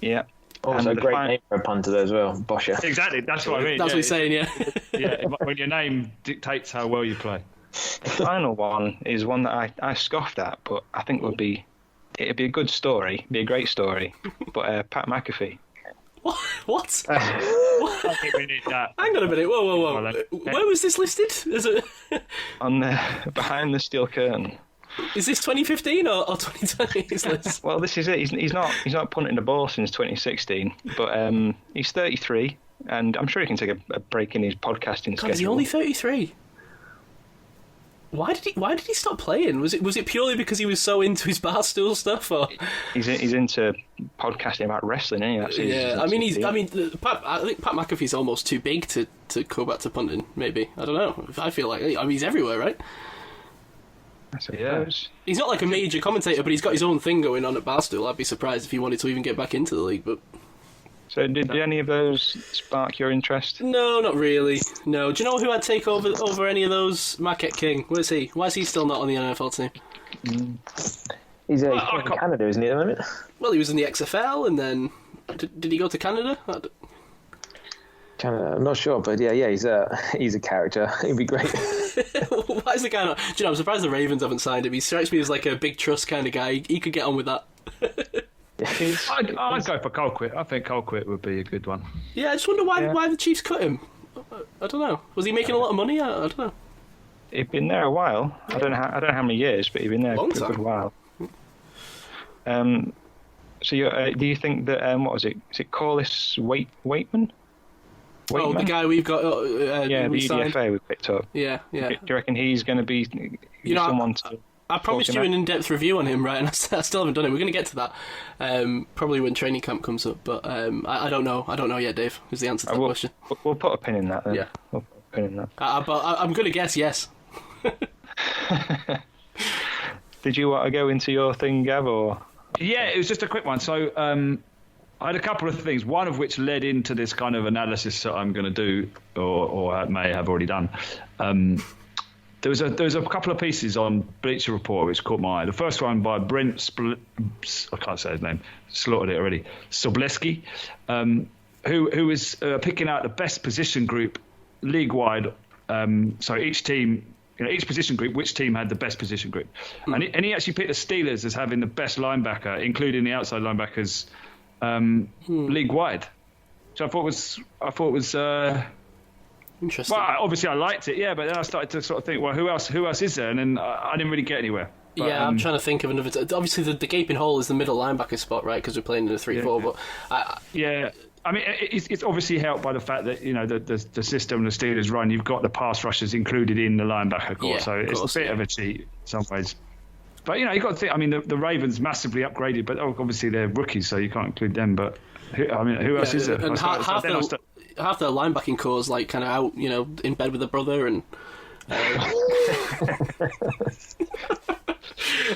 Yeah. Also, a great name for a punter as well, Bosher. Exactly, that's what I mean. That's what he's saying, yeah. Yeah, when your name dictates how well you play. The final one is one that I scoffed at, but I think it'd be a good story, be a great story. But Pat McAfee. What? I think we need that. Hang on a minute. Whoa. Where was this listed? Is it On the Behind the Steel Curtain? Is this 2015 or 2020? His list? Well, this is it. He's not punting the ball since 2016, but he's 33, and I'm sure he can take a break in his podcasting schedule. Is he only 33? Why did he stop playing? Was it purely because he was so into his Barstool stuff, or he's into podcasting about wrestling? Isn't he? I think Pat McAfee's almost too big to go back to punting. Maybe, I don't know. I feel like he's everywhere, right? I suppose. He's not like a major commentator, but he's got his own thing going on at Barstool. I'd be surprised if he wanted to even get back into the league, but. So did any of those spark your interest? No, not really. No. Do you know who I'd take over any of those? Marquette King. Where's he? Why is he still not on the NFL team? He's in Canada, isn't he, at the moment? Well, he was in the XFL, and then... Did he go to Canada? Canada, I'm not sure, but yeah, he's a character. He'd be great. Why is the guy not... Do you know, I'm surprised the Ravens haven't signed him. He strikes me as like a big trust kind of guy. He could get on with that. I'd go for Colquitt. I think Colquitt would be a good one. Yeah, I just wonder why the Chiefs cut him. I don't know. Was he making a lot of money? I don't know. He'd been there a while. I don't know how many years, but he'd been there for a good while. So do you think that what was it? Is it Corliss Waitman? Oh, the guy we've got. The UDFA we picked up. Yeah. Do you reckon he's going to be someone to? I promised you an in-depth review on him, right? And I still haven't done it. We're going to get to that probably when training camp comes up. But I don't know. I don't know yet, Dave. Is the answer to that question? We'll put a pin in that then. Yeah. We'll put a pin in that. But I'm going to guess yes. Did you want to go into your thing, Gav, or? Yeah, it was just a quick one. So I had a couple of things, one of which led into this kind of analysis that I'm going to do, or I may have already done. There was a couple of pieces on Bleacher Report which caught my eye. The first one by Brent I can't say his name, slaughtered it already. Sobleski, who was picking out the best position group league-wide. So each team, each position group, which team had the best position group. And he actually picked the Steelers as having the best linebacker, including the outside linebackers league-wide. Which I thought was interesting. Well, obviously I liked it, yeah, but then I started to sort of think, well, who else is there? And then I didn't really get anywhere. But, I'm trying to think of another. Obviously, the gaping hole is the middle linebacker spot, right? Because we're playing in a 3-4. But I mean, it's obviously helped by the fact that the system the Steelers run, you've got the pass rushers included in the linebacker core, so it's a bit of a cheat in some ways. But you've got to think. I mean, the Ravens massively upgraded, but obviously they're rookies, so you can't include them. But who else is there? And half their linebacking core is like kind of out, in bed with a brother, and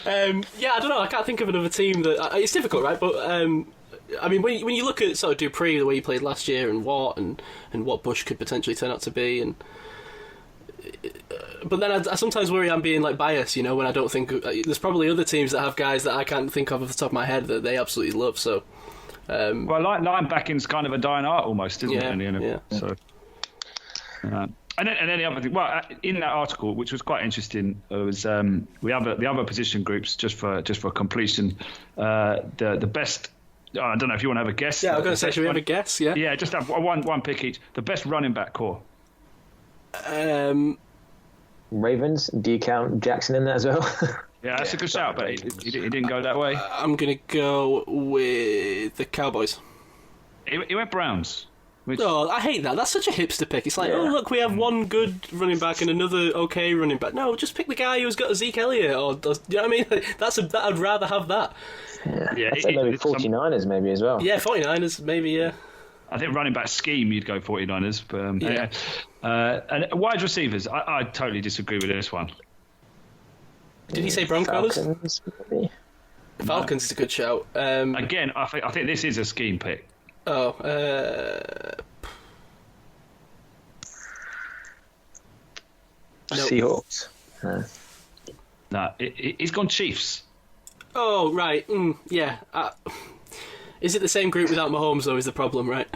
I don't know. I can't think of another team that it's difficult, right? But I mean, when you look at sort of Dupree, the way he played last year, and Watt, and what Bush could potentially turn out to be, and but then I sometimes worry I'm being like biased, when I don't think there's probably other teams that have guys that I can't think of off the top of my head that they absolutely love. So. Well, linebacking's kind of a dying art almost, isn't it? Yeah. So, and then the other thing. Well, in that article, which was quite interesting, was the other position groups just for completion. The best. I don't know if you want to have a guess. Yeah, I was going to say, should we have a guess? Yeah. Yeah, just have one pick each. The best running back core. Ravens. Do you count Jackson in there as well? Yeah, that's a good shout, but he didn't go that way. I'm going to go with the Cowboys. He went Browns. Oh, I hate that. That's such a hipster pick. It's like, oh, look, we have one good running back and another okay running back. No, just pick the guy who's got a Zeke Elliott. Or does, you know what I mean? I'd rather have that. Yeah, I'd say maybe 49ers maybe as well. Yeah, 49ers maybe, yeah. I think running back scheme, you'd go 49ers. But, and wide receivers, I totally disagree with this one. Did he say Broncos? Falcons, maybe. Falcons is a good shout. Again, I think this is a scheme pick. Oh, Seahawks. No, he's gone Chiefs. Oh, right. Yeah. Is it the same group without Mahomes, though, is the problem, right?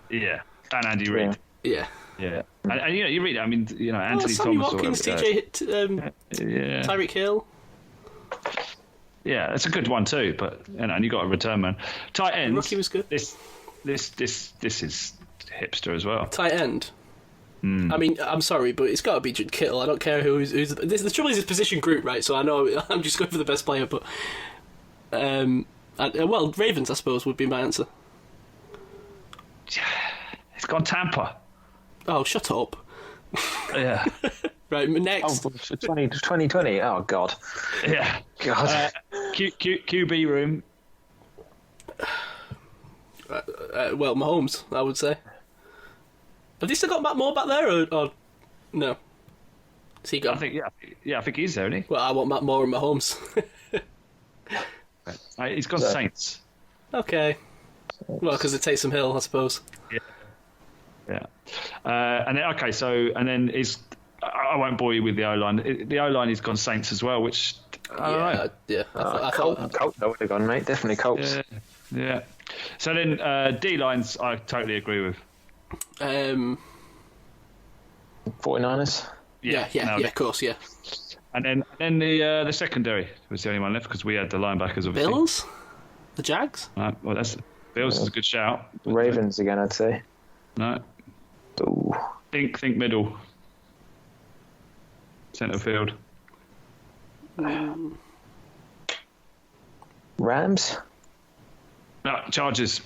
Yeah, and Andy Reid. Yeah. Yeah, and you read it. I mean, Anthony Sammy Thomas, Watkins, TJ, Tyreek Hill. Yeah, that's a good one too. But and you got a return man. Tight end. Rookie was good. This is hipster as well. Tight end. I mean, I'm sorry, but it's got to be Kittle. I don't care who's the trouble is his position group, right? So I know I'm just going for the best player, but Ravens, I suppose, would be my answer. It's gone Tampa. Oh, shut up. Yeah. Right, next. Oh, 2020. Oh, God. Yeah. God. QB room. Mahomes, I would say. Have they still got Matt Moore back there, or no? Is he gone? I think I think he's there, isn't he? Well, I want Matt Moore and Mahomes. He's gone Saints. Okay. Well, because it takes some Hill, I suppose. Yeah. And then I won't bore you with the O-line. The O-line has gone Saints as well, which I thought Colts I would have gone, mate. Definitely Colts. Yeah. So then D-lines, I totally agree with. 49ers. Yeah, of course, yeah. And then the secondary was the only one left because we had the linebackers. Obviously. Bills, the Jags. Well, that's Bills is a good shout. Ravens again, I'd say. No. Ooh. Think middle. Centre field. Rams. No, Chargers.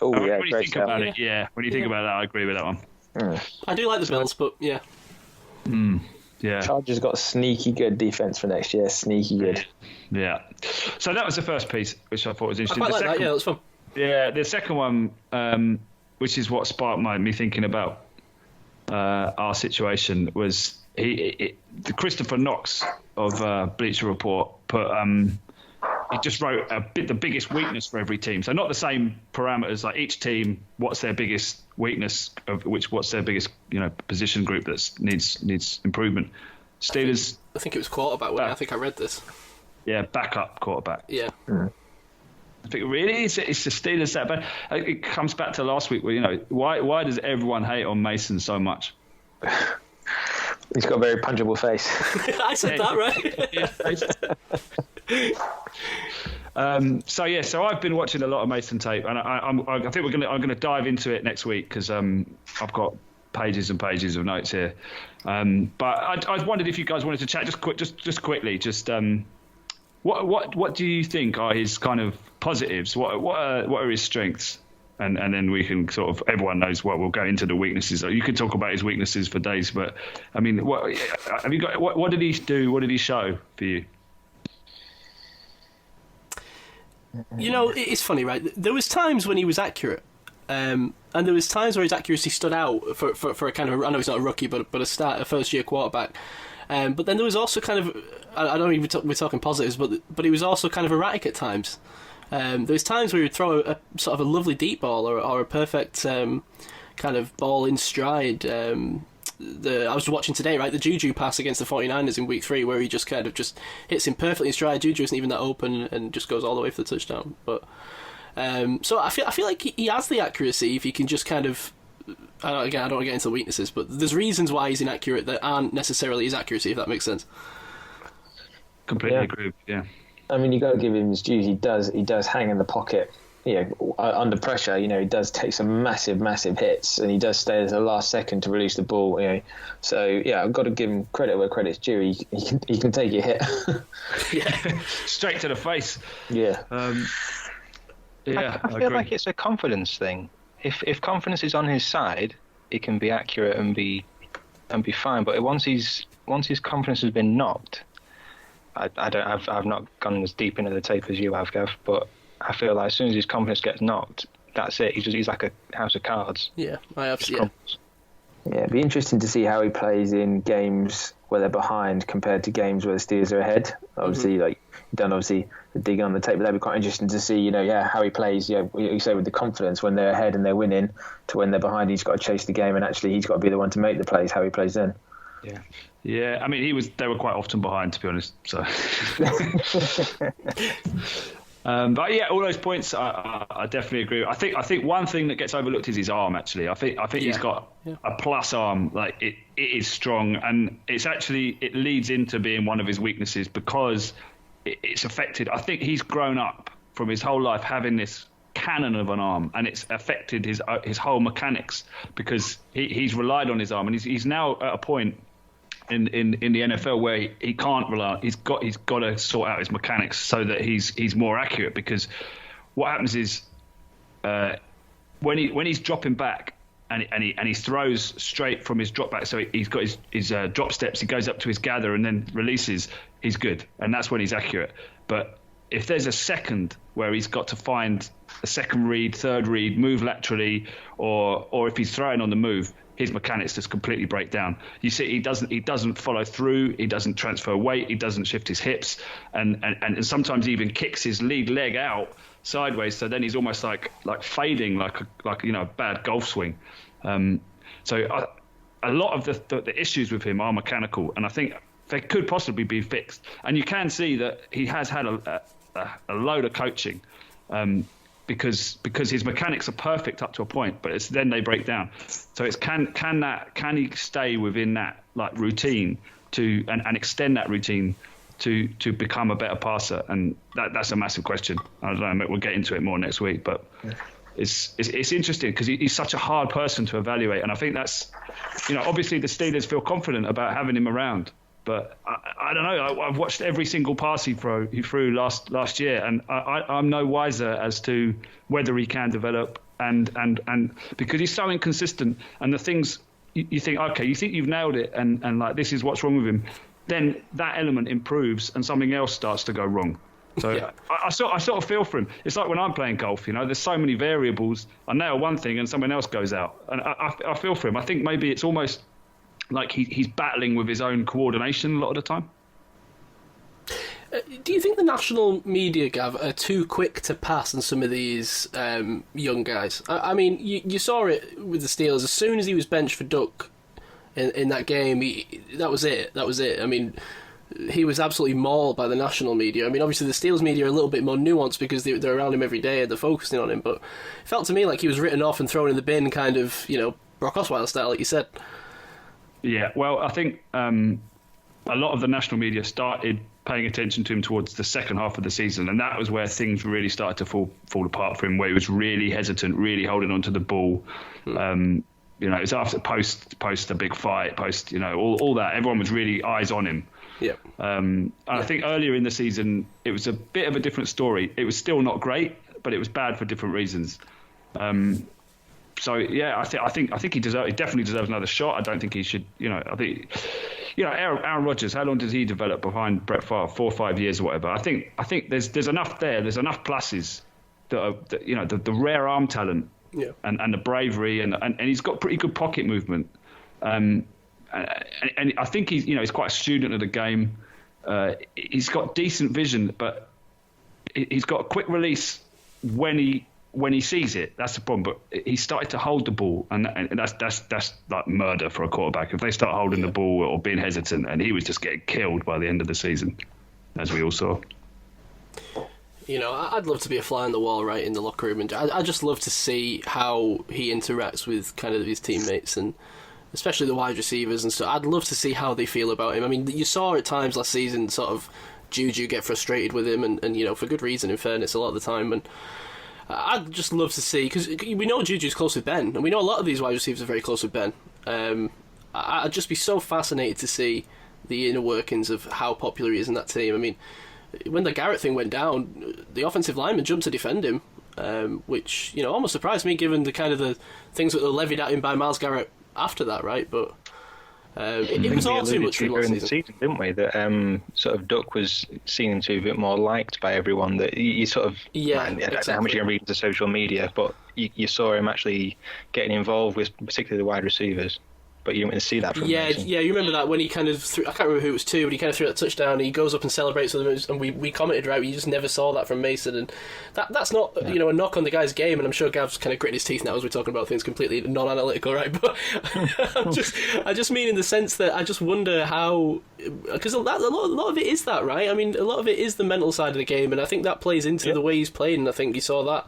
Oh, when yeah, you great think shout. about it, when you think about that, I agree with that one. I do like the Bills, but yeah. Yeah. Chargers got sneaky good defense for next year. Sneaky good. Yeah. So that was the first piece, which I thought was I interesting. quite like that, yeah, that was fun. Yeah, the second one, which is what sparked me thinking about our situation, was the Christopher Knox of Bleacher Report put. He just wrote the biggest weakness for every team. So not the same parameters. Like each team, what's their biggest weakness? What's their biggest position group that needs improvement? Steelers. I think it was quarterback. I think I read this. Yeah, backup quarterback. Yeah. I think really it's the Steelers that bad. It comes back to last week where why does everyone hate on Mason so much? He's got a very punchable face. I said that right. So I've been watching a lot of Mason tape, and I think I'm going to dive into it next week because I've got pages and pages of notes here. But I wondered if you guys wanted to chat just quickly. What do you think are his kind of positives? What are his strengths? And then we can sort of, everyone knows what we'll go into the weaknesses. You could talk about his weaknesses for days, but I mean, what did he do? What did he show for you? It's funny, right? There was times when he was accurate, and there was times where his accuracy stood out for a kind of, I know he's not a rookie, but a first-year quarterback. But then there was also kind of, I don't even we're talking positives, but he was also kind of erratic at times. There was times where he would throw a sort of a lovely deep ball or a perfect kind of ball in stride. I was watching today, right, the Juju pass against the 49ers in week 3 where he just kind of just hits him perfectly in stride. Juju isn't even that open and just goes all the way for the touchdown. But so I feel like he has the accuracy if he can just kind of, I don't want to get into the weaknesses, but there's reasons why he's inaccurate that aren't necessarily his accuracy, if that makes sense. Completely agree. Yeah. I mean, you got to give him his dues. He does hang in the pocket. Under pressure, he does take some massive hits, and he does stay at the last second to release the ball. So I've got to give him credit where credit's due. He can take a hit. Yeah, straight to the face. Yeah. I feel like it's a confidence thing. If confidence is on his side, he can be accurate and be fine. But once his confidence has been knocked, I've not gone as deep into the tape as you have, Gav, but I feel like as soon as his confidence gets knocked, that's it. He's like a house of cards. Yeah, I have. Yeah, it'd be interesting to see how he plays in games where they're behind compared to games where the Steelers are ahead. Obviously, you've done the digging on the tape, but that'd be quite interesting to see. How he plays. You say with the confidence when they're ahead and they're winning, to when they're behind, he's got to chase the game, and actually he's got to be the one to make the plays. How he plays then. Yeah. I mean, they were quite often behind, to be honest. So. But yeah, all those points I definitely agree with. I think one thing that gets overlooked is his arm. Actually, I think he's got a plus arm. Like it is strong, and it leads into being one of his weaknesses because it's affected. I think he's grown up from his whole life having this cannon of an arm, and it's affected his whole mechanics because he's relied on his arm, and he's now at a point in the NFL where he can't rely. He's got to sort out his mechanics so that he's more accurate. Because what happens is when he's dropping back and he throws straight from his drop back, so he's got his drop steps. He goes up to his gather and then releases. He's good, and that's when he's accurate. But if there's a second where he's got to find a second read, third read, move laterally, or if he's throwing on the move, his mechanics just completely break down. You see, he doesn't follow through, he doesn't transfer weight, he doesn't shift his hips, and sometimes he even kicks his lead leg out sideways. So then he's almost like fading, like a bad golf swing. So a lot of the issues with him are mechanical, and I think they could possibly be fixed. And you can see that he has had a load of coaching. Because his mechanics are perfect up to a point, but it's then they break down. So it's can he stay within that like routine and extend that routine to become a better passer? And that's a massive question. I don't know, we'll get into it more next week, but it's interesting because he's such a hard person to evaluate, and I think that's, obviously the Steelers feel confident about having him around. But I don't know. I've watched every single pass he threw last year, and I'm no wiser as to whether he can develop. And because he's so inconsistent, and the things you think, okay, you think you've nailed it, and like this is what's wrong with him, then that element improves, and something else starts to go wrong. So I sort of feel for him. It's like when I'm playing golf. There's so many variables. I nail one thing, and something else goes out, and I feel for him. I think maybe it's almost like he's battling with his own coordination a lot of the time. Do you think the national media, Gav, are too quick to pass on some of these young guys? I mean, you saw it with the Steelers. As soon as he was benched for Duck in that game, that was it. I mean, he was absolutely mauled by the national media. I mean, obviously the Steelers media are a little bit more nuanced because they're around him every day and they're focusing on him, but it felt to me like he was written off and thrown in the bin, kind of, Brock Osweiler style, like you said. Yeah, well, I think a lot of the national media started paying attention to him towards the second half of the season, and that was where things really started to fall apart for him, where he was really hesitant, really holding on to the ball. It was after post a big fight, all that. Everyone was really eyes on him. Yeah. And I think earlier in the season, it was a bit of a different story. It was still not great, but it was bad for different reasons. So yeah, I think he definitely deserves another shot. I don't think he should. I think Aaron Rodgers. How long did he develop behind Brett Favre? 4 or 5 years or whatever. I think there's enough there. There's enough pluses the rare arm talent, and the bravery, and he's got pretty good pocket movement. And I think he's quite a student of the game. He's got decent vision, but he's got a quick release when he sees it. That's the problem. But he started to hold the ball, and that's like murder for a quarterback if they start holding the ball or being hesitant. And he was just getting killed by the end of the season, as we all saw. I'd love to be a fly on the wall, right, in the locker room, and I just love to see how he interacts with kind of his teammates, and especially the wide receivers and stuff. I'd love to see how they feel about him. I mean, you saw at times last season sort of Juju get frustrated with him, and for good reason, in fairness, a lot of the time. And I'd just love to see, because we know Juju's close with Ben, and we know a lot of these wide receivers are very close with Ben. I'd just be so fascinated to see the inner workings of how popular he is in that team. I mean, when the Garrett thing went down, the offensive lineman jumped to defend him, which almost surprised me, given the kind of the things that were levied at him by Myles Garrett after that, right? But it was all too much for during the season, didn't we? That sort of Duck was seen to be a bit more liked by everyone. That you sort of I don't know how much you can read into social media, but you saw him actually getting involved with particularly the wide receivers. but you didn't see that from Mason. Yeah, you remember that when he kind of threw, I can't remember who it was to, but he kind of threw that touchdown, and he goes up and celebrates with him, and we commented, right, you just never saw that from Mason, and that's not, a knock on the guy's game, and I'm sure Gav's kind of gritting his teeth now as we're talking about things completely non-analytical, right, but I just mean in the sense that I just wonder how, because a lot of it is that, right, I mean, a lot of it is the mental side of the game, and I think that plays into the way he's played, and I think you saw that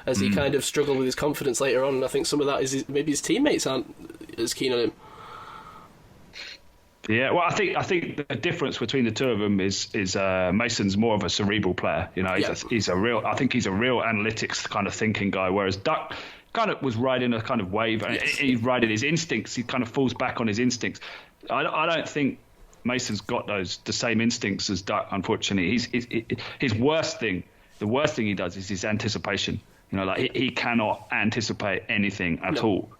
as he kind of struggled with his confidence later on, and I think some of that is maybe his teammates aren't as keen on him. Yeah, well, I think the difference between the two of them is Mason's more of a cerebral player. He's a real analytics kind of thinking guy, whereas Duck kind of was riding a kind of wave. He's riding his instincts. He kind of falls back on his instincts. I don't think Mason's got the same instincts as Duck. Unfortunately, his worst thing he does is his anticipation. He cannot anticipate anything at all.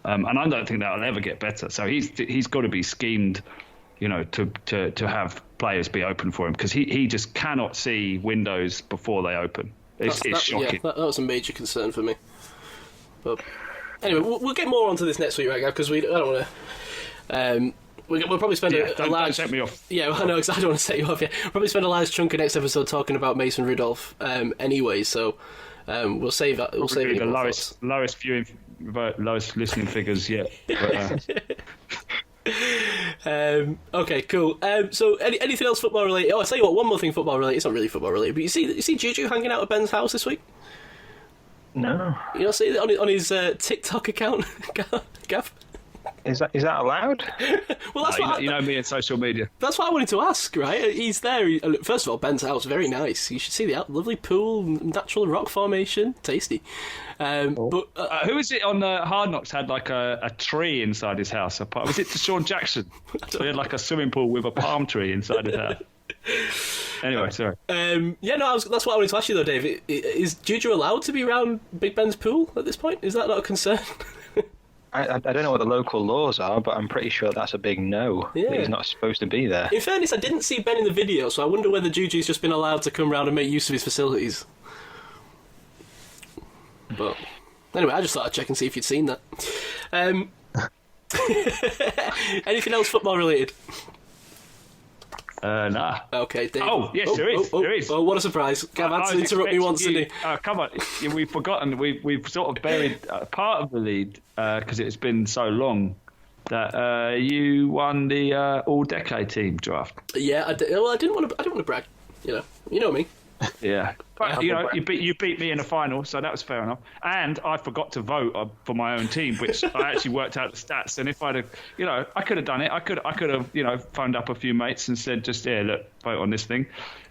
And I don't think that'll ever get better. So he's got to be schemed, to have players be open for him, because he just cannot see windows before they open. It's shocking. Yeah, that was a major concern for me. But anyway, we'll get more onto this next week, right, because I don't want to. We'll probably spend a large. Don't set me off. Yeah, well, I know, because I don't want to set you off. Yeah, we'll probably spend a large chunk of next episode talking about Mason Rudolph. Anyway, so. We'll save that. We'll save the lowest listening figures yet. Okay, cool. So anything else football related? Oh, I tell you what. One more thing football related. It's not really football related, but you see Juju hanging out at Ben's house this week. No. You know, see it on his TikTok account, Gav. Is that allowed? Well, that's what you know me in social media. That's what I wanted to ask. Right, he's there. First of all, Ben's house, very nice. You should see the lovely pool, natural rock formation, tasty. But who is it on Hard Knocks had like a tree inside his house? Was it Deshaun Jackson? So he had like a swimming pool with a palm tree inside his house. Anyway, sorry. That's what I wanted to ask you though, Dave. Is Juju allowed to be around Big Ben's pool at this point? Is that not a concern? I don't know what the local laws are, but I'm pretty sure that's a big no. Yeah. He's not supposed to be there. In fairness, I didn't see Ben in the video, so I wonder whether Juju's just been allowed to come round and make use of his facilities. But anyway, I just thought I'd check and see if you'd seen that. Anything else football related? Nah. Okay, Dave. Oh, yes, there is. There is. Oh, what a surprise. Gav had to interrupt me once, didn't he? Come on. We've forgotten. We've sort of buried part of the lead because it's been so long that you won the all-decade team draft. Yeah, I didn't want to brag. You know me. Yeah. But, you beat me in the final, so that was fair enough. And I forgot to vote for my own team, which I actually worked out the stats. And if I'd have, I could have done it. I could have, phoned up a few mates and said, look, vote on this thing.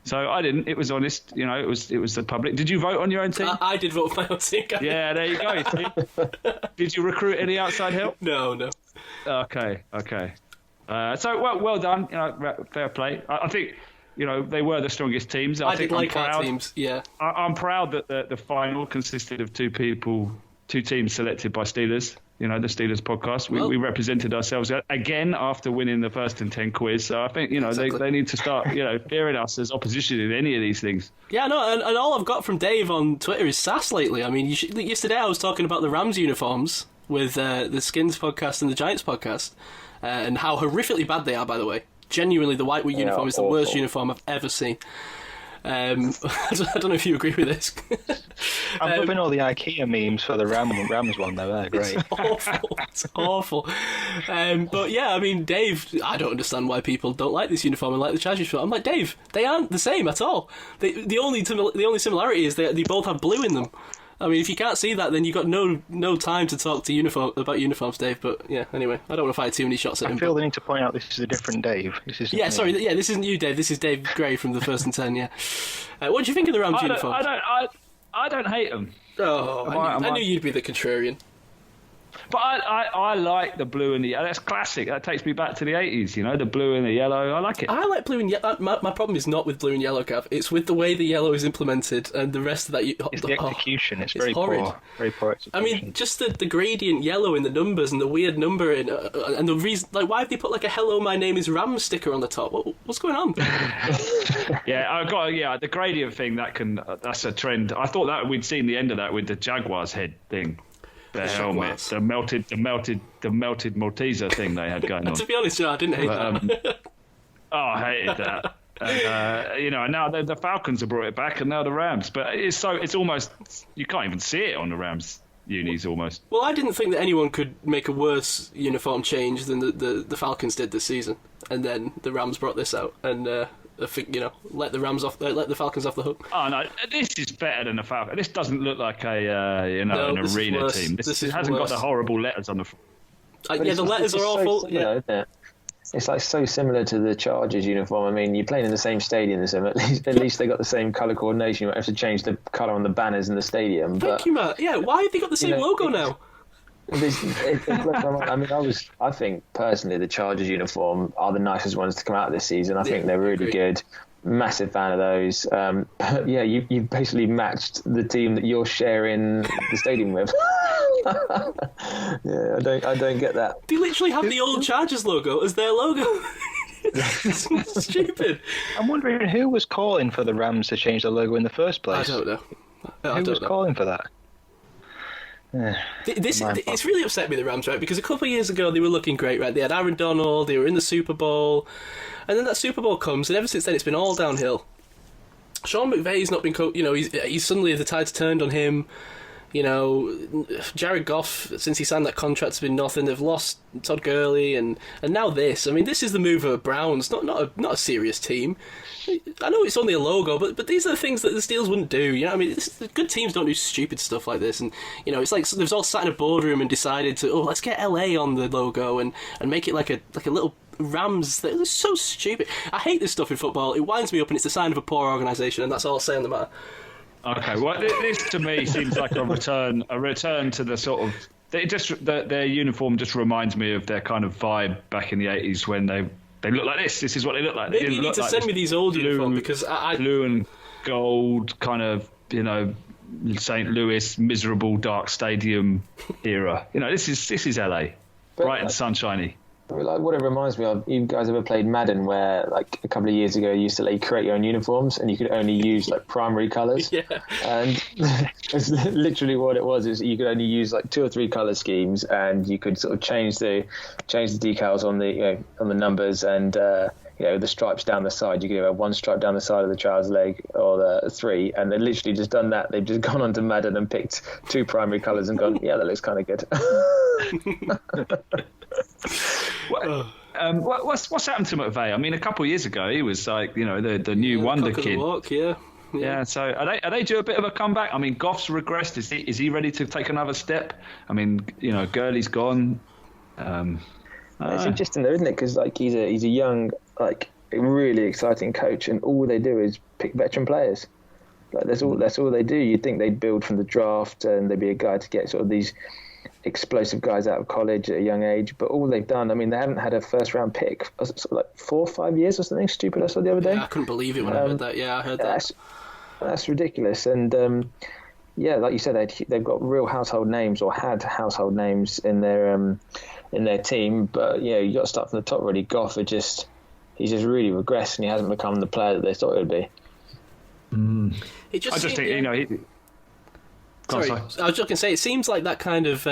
So I didn't. It was honest. It was the public. Did you vote on your own team? I did vote for my own team. Yeah, there you go. See? Did you recruit any outside help? No. Okay. So well done. Fair play. I think. They were the strongest teams. I think I'm proud. Our teams, yeah. I'm proud that the final consisted of two teams selected by Steelers. The Steelers podcast. We represented ourselves again after winning the 1st and 10 quiz. So I think they need to start fearing us as opposition in any of these things. Yeah, no, and all I've got from Dave on Twitter is sass lately. I mean, yesterday I was talking about the Rams uniforms with the Skins podcast and the Giants podcast, and how horrifically bad they are. By the way. Genuinely, the white uniform is the worst uniform I've ever seen. I don't know if you agree with this. I'm loving all the IKEA memes for the Rams one, though. They're great. It's awful. But yeah, I mean, Dave, I don't understand why people don't like this uniform and like the Chargers uniform. I'm like, Dave, they aren't the same at all. The only similarity is they both have blue in them. I mean, if you can't see that, then you've got no time to talk to about uniforms, Dave. But yeah, anyway, I don't want to fire too many shots at him. I feel the need to point out this is a different Dave. This isn't this isn't you, Dave. This is Dave Gray from the 1st and 10. Yeah. What do you think of the Rams uniform? I don't hate them. Oh, I knew you'd be the contrarian. But I like the blue and the yellow. That's classic. That takes me back to the 80s, the blue and the yellow. I like it. I like blue and yellow. My problem is not with blue and yellow, Gav. It's with the way the yellow is implemented and the rest of that. It's the execution. It's very horrid. Poor. Very poor execution. I mean, just the gradient yellow in the numbers and the weird number and the reason. Like, why have they put like a "Hello, my name is Ram" sticker on the top? What's going on? The gradient thing that's a trend. I thought that we'd seen the end of that with the Jaguars head thing. the helmet, the melted Malteser thing they had going on. To be honest, I didn't hate that. I hated that. And now the Falcons have brought it back, and now the Rams. But it's almost, you can't even see it on the Rams unis almost. Well, I didn't think that anyone could make a worse uniform change than the Falcons did this season, and then the Rams brought this out, and I think, let the Falcons off the hook. Oh no, this is better than the Falcons. This doesn't look like an arena team. This hasn't got the horrible letters on the. The letters are awful. Similar, isn't it? It's like so similar to the Chargers uniform. I mean, you're playing in the same stadium as them. At least they got the same colour coordination. You might have to change the colour on the banners in the stadium. Thank you, Matt. Yeah, why have they got the same logo now? I think personally the Chargers uniform are the nicest ones to come out this season. I think they're really good. Massive fan of those. You basically matched the team that you're sharing the stadium with. I don't get that. They literally have the old Chargers logo as their logo. It's stupid. I'm wondering who was calling for the Rams to change the logo in the first place. I don't know. Who was calling for that? It's really upset me, the Rams, right? Because a couple of years ago they were looking great, right? They had Aaron Donald, they were in the Super Bowl, and then that Super Bowl comes, and ever since then it's been all downhill. Sean McVay's not been, he's suddenly the tide's turned on him. Jared Goff, since he signed that contract, has been nothing. They've lost Todd Gurley, and now this. I mean, this is the move of Browns, not a serious team. I know it's only a logo, but these are the things that the Steelers wouldn't do. I mean, good teams don't do stupid stuff like this. And it's like they've all sat in a boardroom and decided to, let's get LA on the logo and make it like a little Rams. It's so stupid. I hate this stuff in football. It winds me up, and it's a sign of a poor organisation, and that's all I'll say on the matter. Okay, well, this to me seems like a return to the sort of. Their uniform just reminds me of their kind of vibe back in the 80s when they look like this. This is what they look like. Maybe you need to send me these old uniforms because blue and gold kind of St. Louis miserable dark stadium era. This is LA, bright and sunshiny. Like what it reminds me of, you guys ever played Madden where like a couple of years ago you used to create your own uniforms and you could only use like primary colours? Yeah. And it's literally what it was, is you could only use like 2 or 3 colour schemes and you could sort of change the decals on the numbers and the stripes down the side. You could have 1 stripe down the side of the child's leg or the 3, and they've literally just done that. They've just gone onto Madden and picked 2 primary colours and gone, yeah, that looks kind of good. What's happened to McVay? I mean, a couple of years ago he was like, the new wonder kid. Walk, yeah. So are they due a bit of a comeback? I mean, Goff's regressed. Is he ready to take another step? I mean, Gurley's gone. It's interesting though, isn't it? Because he's a young, really exciting coach, and all they do is pick veteran players. That's all they do. You'd think they'd build from the draft, and they'd be a guy to get sort of these explosive guys out of college at a young age, but all they've done, I mean, they haven't had a first round pick for sort of 4 or 5 years or something stupid I saw the other day. I couldn't believe it when I heard that. I heard that. That's ridiculous. And like you said, they've got real household names, or had household names in their team, but you got to start from the top really. Goff he's just really regressed, and he hasn't become the player that they thought he would be. I just think I was just going to say, it seems like that kind of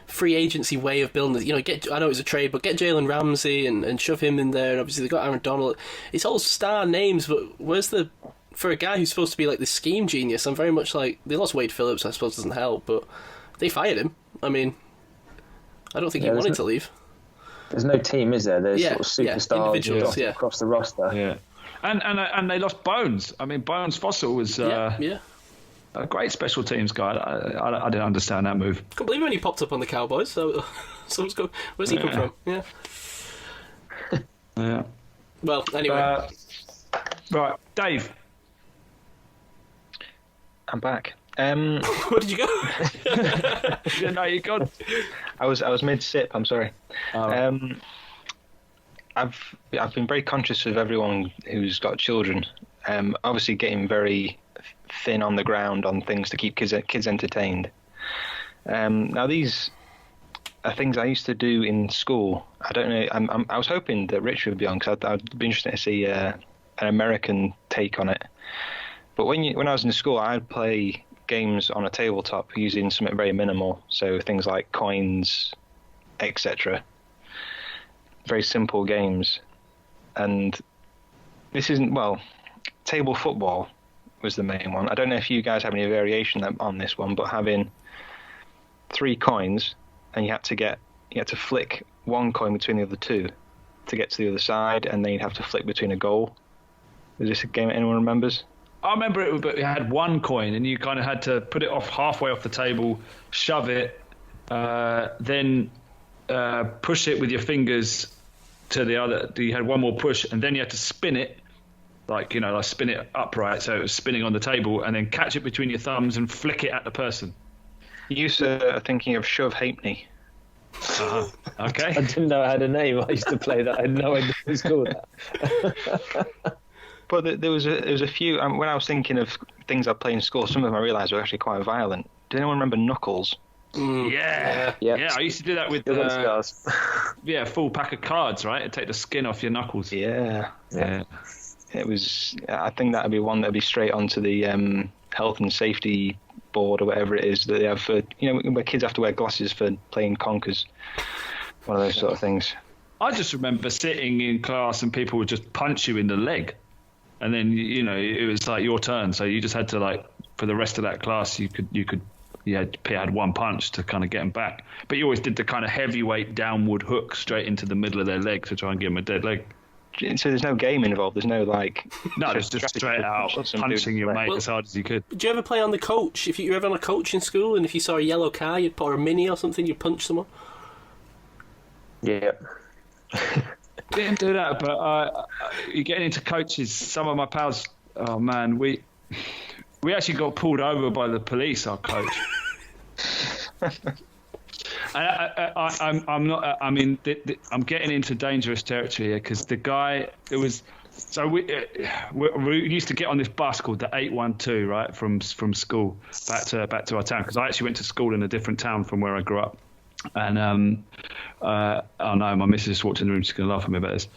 free agency way of building it. I know it's a trade, but get Jalen Ramsey and shove him in there, and obviously they've got Aaron Donald. It's all star names, but where's for a guy who's supposed to be like the scheme genius? I'm very much like, they lost Wade Phillips, I suppose doesn't help, but they fired him. I mean, I don't think he wanted to leave. There's no team, is there? There's sort of superstars across the roster. Yeah, and they lost Bones. I mean, Bones Fossil was a great special teams guy. I didn't understand that move. I can't believe when he popped up on the Cowboys. So where's he come from? Yeah. Yeah. Well, anyway. Right, Dave. I'm back. Where did you go? No, you're gone. I was mid sip. I'm sorry. Oh. I've been very conscious of everyone who's got children. Obviously, getting very thin on the ground on things to keep kids entertained. Now these are things I used to do in school. I don't know. I was hoping that Rich would be on, because I'd be interested to see an American take on it. But when I was in school, I'd play games on a tabletop using something very minimal. So things like coins, etc. Very simple games. And this isn't, well, table football was the main one. I don't know if you guys have any variation on this one, but having 3 coins, and you had to flick one coin between the other 2 to get to the other side, and then you'd have to flick between a goal. Is this a game anyone remembers? I remember it, but it had 1 coin, and you kind of had to put it off halfway off the table, shove it, then push it with your fingers to the other. You had 1 more push, and then you had to spin it, like spin it upright, so it was spinning on the table, and then catch it between your thumbs and flick it at the person. You are thinking of Shove Halfpenny. Okay. I didn't know it had a name. I used to play that. I had no idea it was called that. But there was a few. When I was thinking of things I played in school, some of them I realised were actually quite violent. Did anyone remember Knuckles? Yeah. I used to do that with full pack of cards, right? It'd take the skin off your knuckles. Yeah. It was. I think that would be one that would be straight onto the health and safety board or whatever it is that they have for where kids have to wear glasses for playing conkers. One of those sort of things. I just remember sitting in class and people would just punch you in the leg, and then it was like your turn. So you just had to for the rest of that class you had 1 punch to kind of get them back. But you always did the kind of heavyweight downward hook straight into the middle of their leg to try and give them a dead leg. So there's no game involved. There's no No, it's just straight out punching your mate as hard as you could. Do you ever play on the coach? If you were ever on a coach in school, and if you saw a yellow car, you'd put a mini or something, you'd punch someone. Yeah. Didn't do that, but you're getting into coaches. Some of my pals, oh man, we actually got pulled over by the police. Our coach. I'm not. I mean, I'm getting into dangerous territory here because the guy. It was. So we used to get on this bus called the 812, right, from school back to our town, because I actually went to school in a different town from where I grew up. And oh no, my missus walked in the room. She's going to laugh at me about this.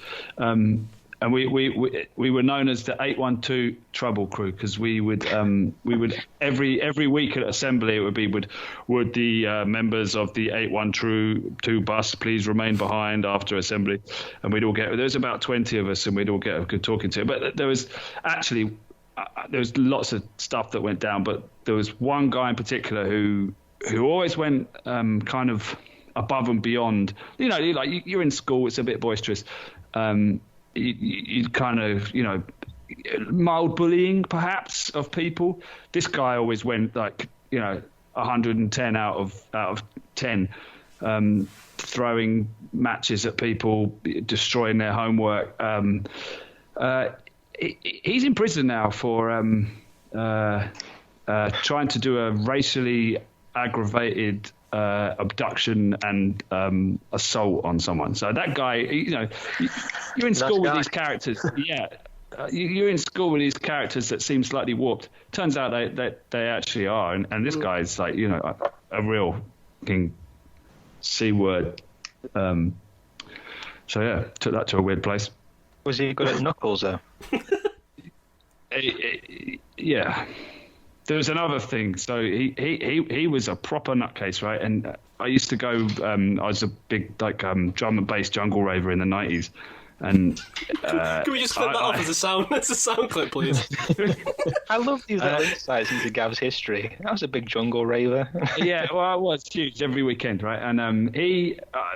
And we were known as the 812 Trouble Crew because we would every week at assembly it would be would the members of the 812 bus please remain behind after assembly, and we'd all get, there was about 20 of us, and we'd all get a good talking to. But there was actually there was lots of stuff that went down, but there was one guy in particular who always went kind of above and beyond. You're in school, it's a bit boisterous. You kind of, mild bullying perhaps of people. This guy always went 110 out of 10, throwing matches at people, destroying their homework. He's in prison now for trying to do a racially aggravated abduction and assault on someone. So that guy, you're in school with these characters. Yeah, you're in school with these characters that seem slightly warped. Turns out they actually are, and this guy's like a real fucking C-word. So yeah, took that to a weird place. Was he good at knuckles though? Yeah. There was another thing. So he was a proper nutcase, right? And I used to go. I was a big drum and bass jungle raver in the 90s. And can we just clip that off as a sound clip, please? I love these little insights into Gav's history. I was a big jungle raver. Yeah, well, I was huge every weekend, right? And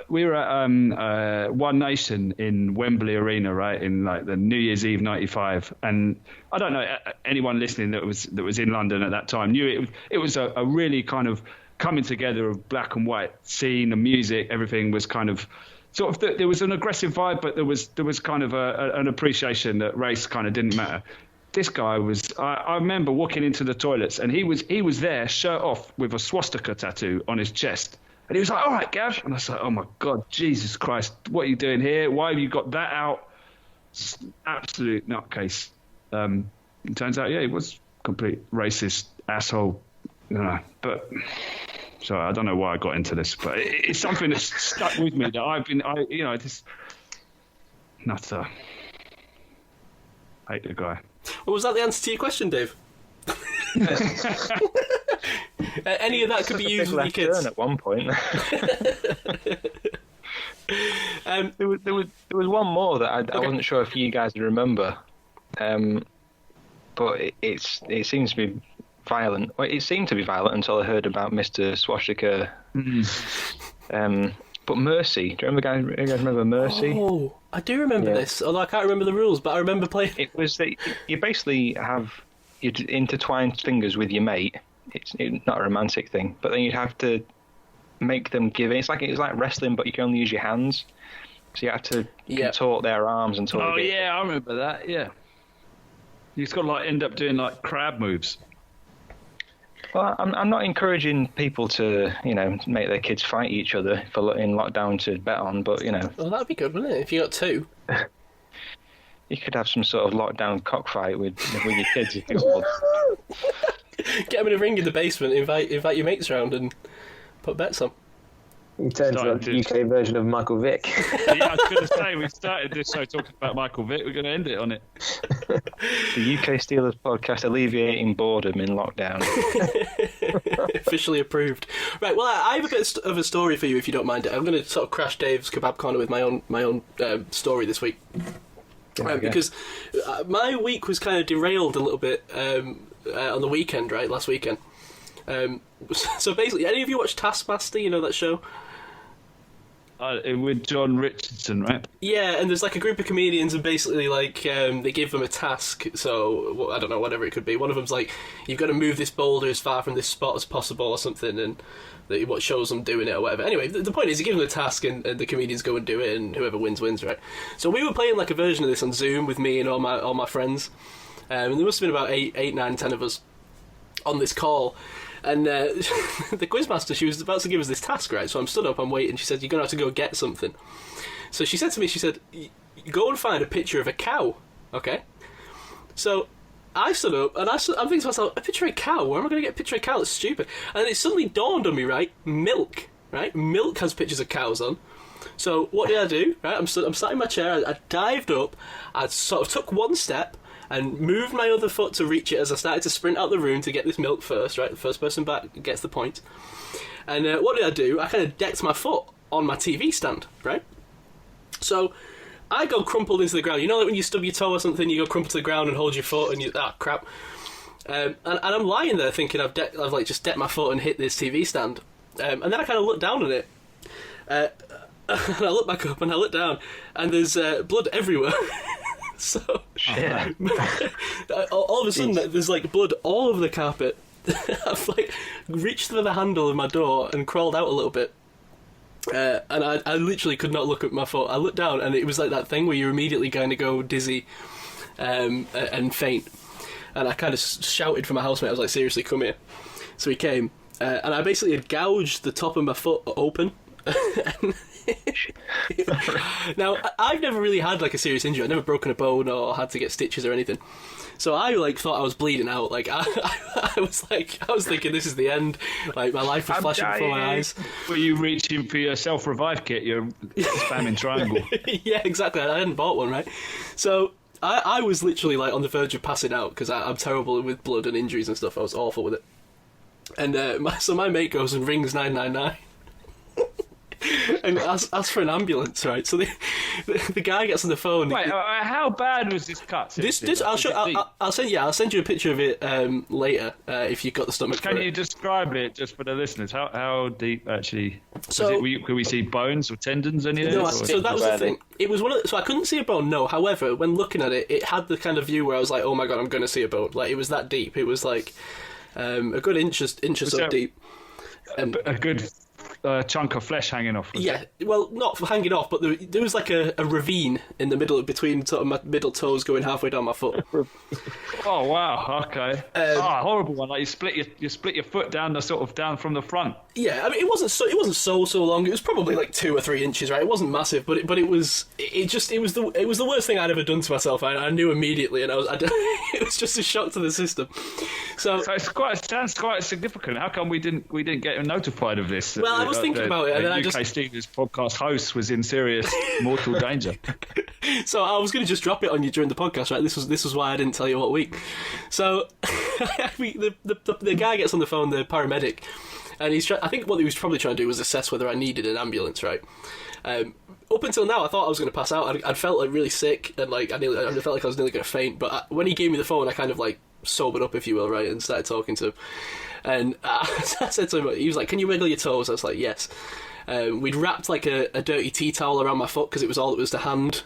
we were at One Nation in Wembley Arena, right, in the New Year's Eve '95. And I don't know anyone listening that was in London at that time knew it was a really kind of coming together of black and white scene. The music, everything was kind of. Sort of, there was an aggressive vibe, but there was kind of an appreciation that race kind of didn't matter. This guy was. I remember walking into the toilets, and he was there, shirt off, with a swastika tattoo on his chest, and he was like, "All right, Gav," and I was like, "Oh my God, Jesus Christ, what are you doing here? Why have you got that out?" Absolute nutcase. It turns out, yeah, he was complete racist asshole, but. So I don't know why I got into this, but it's something that's stuck with me that just nutter. Hate the guy. Well, was that the answer to your question, Dave? Any of that could be used with your kids. At one point. There was one more that I wasn't sure if you guys remember, but it seems to be violent. Well, it seemed to be violent until I heard about Mr. Swastika. But Mercy, do you guys remember Mercy? Oh, I do remember this, although I can't remember the rules, but I remember playing. It was that you basically have you intertwined fingers with your mate. It's not a romantic thing, but then you'd have to make them give in. It's like wrestling, but you can only use your hands. So you have to contort their arms until. Oh yeah, I remember that. Yeah, you just got to end up doing crab moves. Well, I'm not encouraging people to make their kids fight each other in lockdown to bet on, but Well, that'd be good, wouldn't it? If you got two. You could have some sort of lockdown cockfight with your kids if you want. Get them in a ring in the basement, invite your mates around and put bets on. You turned to the UK version of Michael Vick. Yeah, I was going to say, we started this show talking about Michael Vick. We're going to end it on it. The UK Steelers podcast, alleviating boredom in lockdown. Officially approved. Right, well, I have a bit of a story for you, if you don't mind. I'm going to sort of crash Dave's Kebab Corner with my own story this week. Because my week was kind of derailed a little bit on the weekend, right, last weekend. So basically, any of you watch Taskmaster, that show? With John Richardson, right? Yeah, and there's a group of comedians, and basically they give them a task. So I don't know, whatever it could be. One of them's you've got to move this boulder as far from this spot as possible, or something, and what shows them doing it or whatever. Anyway, the point is, you give them a task, and the comedians go and do it, and whoever wins, right? So we were playing a version of this on Zoom with me and all my friends, and there must have been about 8, 9, 10 of us on this call. And the quizmaster, she was about to give us this task, right? So I'm stood up, I'm waiting. She said, "You're going to have to go get something." So she said to me, "Go and find a picture of a cow, okay?" So I stood up, and I'm thinking to myself, a picture of a cow? Where am I going to get a picture of a cow? That's stupid. And then it suddenly dawned on me, right? Milk, right? Milk has pictures of cows on. So what did I do? Right? I'm sat in my chair, I dived up, I sort of took one step, and moved my other foot to reach it as I started to sprint out the room to get this milk first, right? The first person back gets the point. And what did I do? I kind of decked my foot on my TV stand, right? So I go crumpled into the ground. You know when you stub your toe or something, you go crumpled to the ground and hold your foot and crap. And I'm lying there thinking I've just decked my foot and hit this TV stand. And then I kind of look down on it. And I look back up and I look down and there's blood everywhere. So, all of a sudden, there's blood all over the carpet. I've reached for the handle of my door and crawled out a little bit. And I literally could not look at my foot. I looked down and it was that thing where you're immediately going to go dizzy and faint. And I kind of shouted for my housemate. I was like, "Seriously, come here." So he came, and I basically had gouged the top of my foot open. Now, I've never really had a serious injury. I've never broken a bone or had to get stitches or anything. So I thought I was bleeding out. I was thinking this is the end. My life was flashing before my eyes. Were you reaching for your self-revive kit? You're spamming triangle. Yeah, exactly. I hadn't bought one, right? So I was literally on the verge of passing out because I'm terrible with blood and injuries and stuff. I was awful with it. And so my mate goes and rings 999. And ask for an ambulance, right? So the guy gets on the phone. Wait, how bad was this cut? I'll send you a picture of it later if you've got the stomach. Can you describe it just for the listeners? How deep actually? So could we see bones or tendons anywhere? No, so that was the thing. It was so I couldn't see a bone. No, however, when looking at it, it had the kind of view where I was like, "Oh my god, I'm going to see a bone." It was that deep. It was a good inch or so deep. A good chunk of flesh hanging off. Yeah, well, not hanging off, but there was a ravine in the middle between sort of my middle toes going halfway down my foot. Oh wow, okay. Horrible one. You split your foot down down from the front. Yeah, I mean it wasn't so long. It was probably 2 or 3 inches, right? It wasn't massive, but it was the worst thing I'd ever done to myself. I knew immediately, and it was just a shock to the system. So it sounds quite significant. How come we didn't get notified of this? Well, I was thinking about it, and then UK Steelers podcast host was in serious mortal danger. So I was going to just drop it on you during the podcast, right? This was why I didn't tell you what week. So the guy gets on the phone, the paramedic, and I think what he was probably trying to do was assess whether I needed an ambulance, right? Up until now, I thought I was going to pass out. I'd felt like really sick, and like I felt like I was nearly going to faint. But when he gave me the phone, I kind of like sobered up, if you will, right, and started talking to him. And I said to him, he was like, "Can you wiggle your toes?" I was like, "Yes." We'd wrapped like a dirty tea towel around my foot because it was all that was to hand.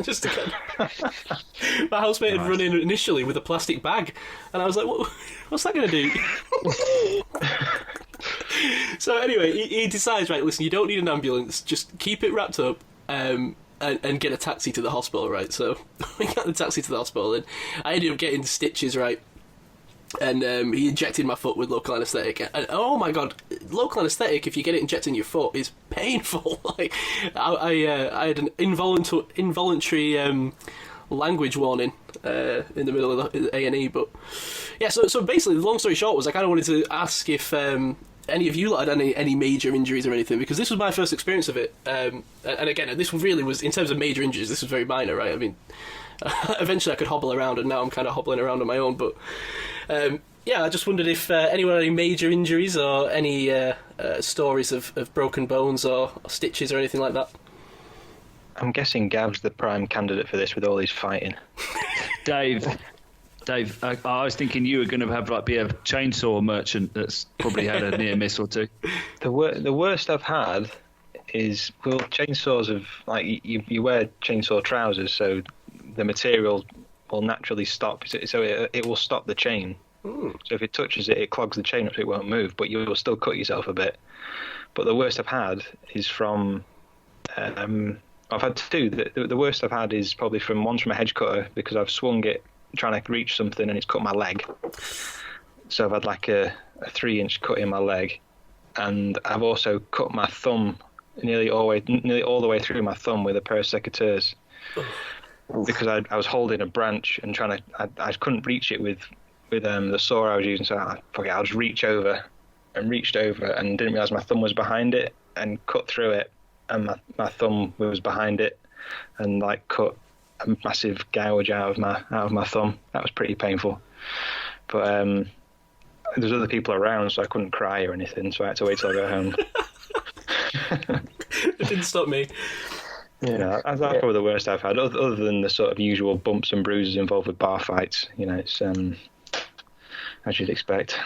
Just to get... My housemate had run in initially with a plastic bag, and I was like, "What's that going to do?" So anyway, he decides, right, listen, you don't need an ambulance, just keep it wrapped up and get a taxi to the hospital, right? So we got the taxi to the hospital, and I ended up getting stitches, right? And he injected my foot with local anaesthetic, and oh my god, local anaesthetic, if you get it injected in your foot, is painful. Like I had an involuntary language warning in the middle of the A&E, but yeah. So basically, the long story short was I kind of wanted to ask if any of you had any major injuries or anything, because this was my first experience of it. And again, this really was, in terms of major injuries, this was very minor, right? I mean, eventually I could hobble around, and now I'm kind of hobbling around on my own, but yeah, I just wondered if anyone had any major injuries or any stories of broken bones or stitches or anything like that. I'm guessing Gav's the prime candidate for this with all his fighting. Dave, I was thinking you were going to be a chainsaw merchant that's probably had a near miss or two. The worst I've had is, well, chainsaws have, like, you wear chainsaw trousers, so the material will naturally stop, so it will stop the chain. Ooh. So if it touches it, it clogs the chain up, so it won't move, but you will still cut yourself a bit. But the worst I've had is from... I've had two. The worst I've had is probably from a hedge cutter, because I've swung it trying to reach something and it's cut my leg. So I've had like a 3-inch cut in my leg, and I've also cut my thumb nearly all the way through my thumb with a pair of secateurs, because I was holding a branch and I couldn't reach it with the saw I was using. So I'll just reached over and didn't realise my thumb was behind it and cut through it. And my thumb was behind it, and like cut a massive gouge out of my thumb. That was pretty painful. But there's other people around, so I couldn't cry or anything. So I had to wait till I got home. It didn't stop me. Yeah, that's probably the worst I've had. Other than the sort of usual bumps and bruises involved with bar fights, it's as you'd expect.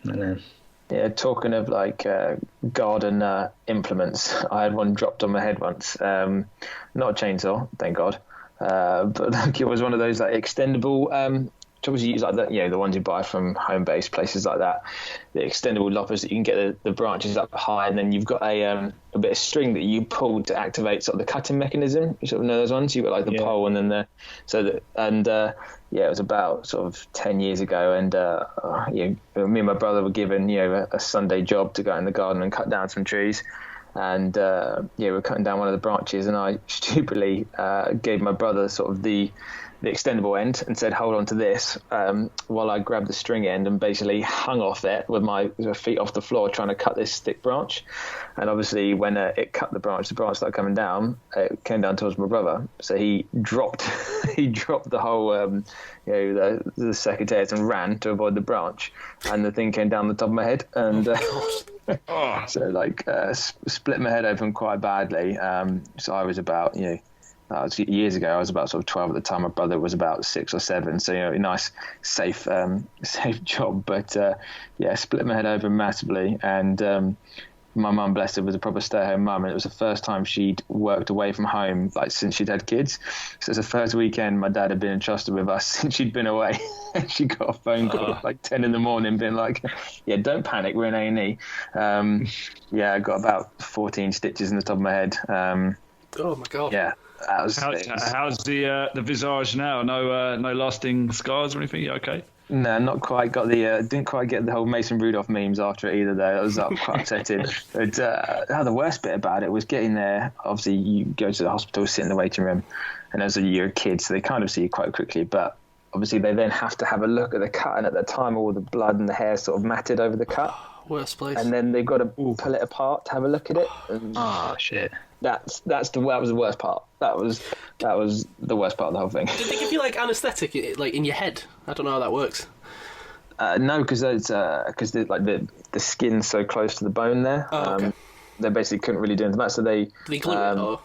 And yeah, talking of like garden implements, I had one dropped on my head once. Not a chainsaw, thank God, but like it was one of those like extendable. Obviously, use like the ones you buy from home-based places like that. The extendable loppers that you can get the branches up high, and then you've got a bit of string that you pull to activate sort of the cutting mechanism. You sort of know those ones. You've got like the pole, and then it was about sort of 10 years ago, and me and my brother were given a Sunday job to go in the garden and cut down some trees. And we were cutting down one of the branches, and I stupidly gave my brother sort of the extendable end and said, hold on to this, while I grabbed the string end and basically hung off it with my feet off the floor trying to cut this thick branch. And obviously when it cut the branch started coming down. It came down towards my brother, so he dropped the whole the secateurs and ran to avoid the branch, and the thing came down the top of my head, and so like split my head open quite badly. So I was about that was years ago. I was about sort of 12 at the time. My brother was about 6 or 7. So a nice, safe job. But split my head open massively. And my mum, bless her, was a proper stay-at-home mum, and it was the first time she'd worked away from home like since she'd had kids. So it was the first weekend my dad had been entrusted with us since she'd been away. And she got a phone call at like 10 in the morning, being like, "Yeah, don't panic, we're in A&E." I got about 14 stitches in the top of my head. Oh my god. Yeah. How's the visage now? No lasting scars or anything? You okay? No, not quite. Didn't quite get the whole Mason Rudolph memes after it either, though. That was quite upsetting. But the worst bit about it was getting there. Obviously, you go to the hospital, sit in the waiting room, and as you're a kid, so they kind of see you quite quickly. But obviously, they then have to have a look at the cut, and at that time, all the blood and the hair sort of matted over the cut. Worst place. And then they've got to pull it apart to have a look at it. Shit. that was the worst part. That was the worst part of the whole thing. Did they give you like anaesthetic, like in your head? I don't know how that works. No, because the skin's so close to the bone there. Oh, okay. They basically couldn't really do anything about it. So they glue it, or?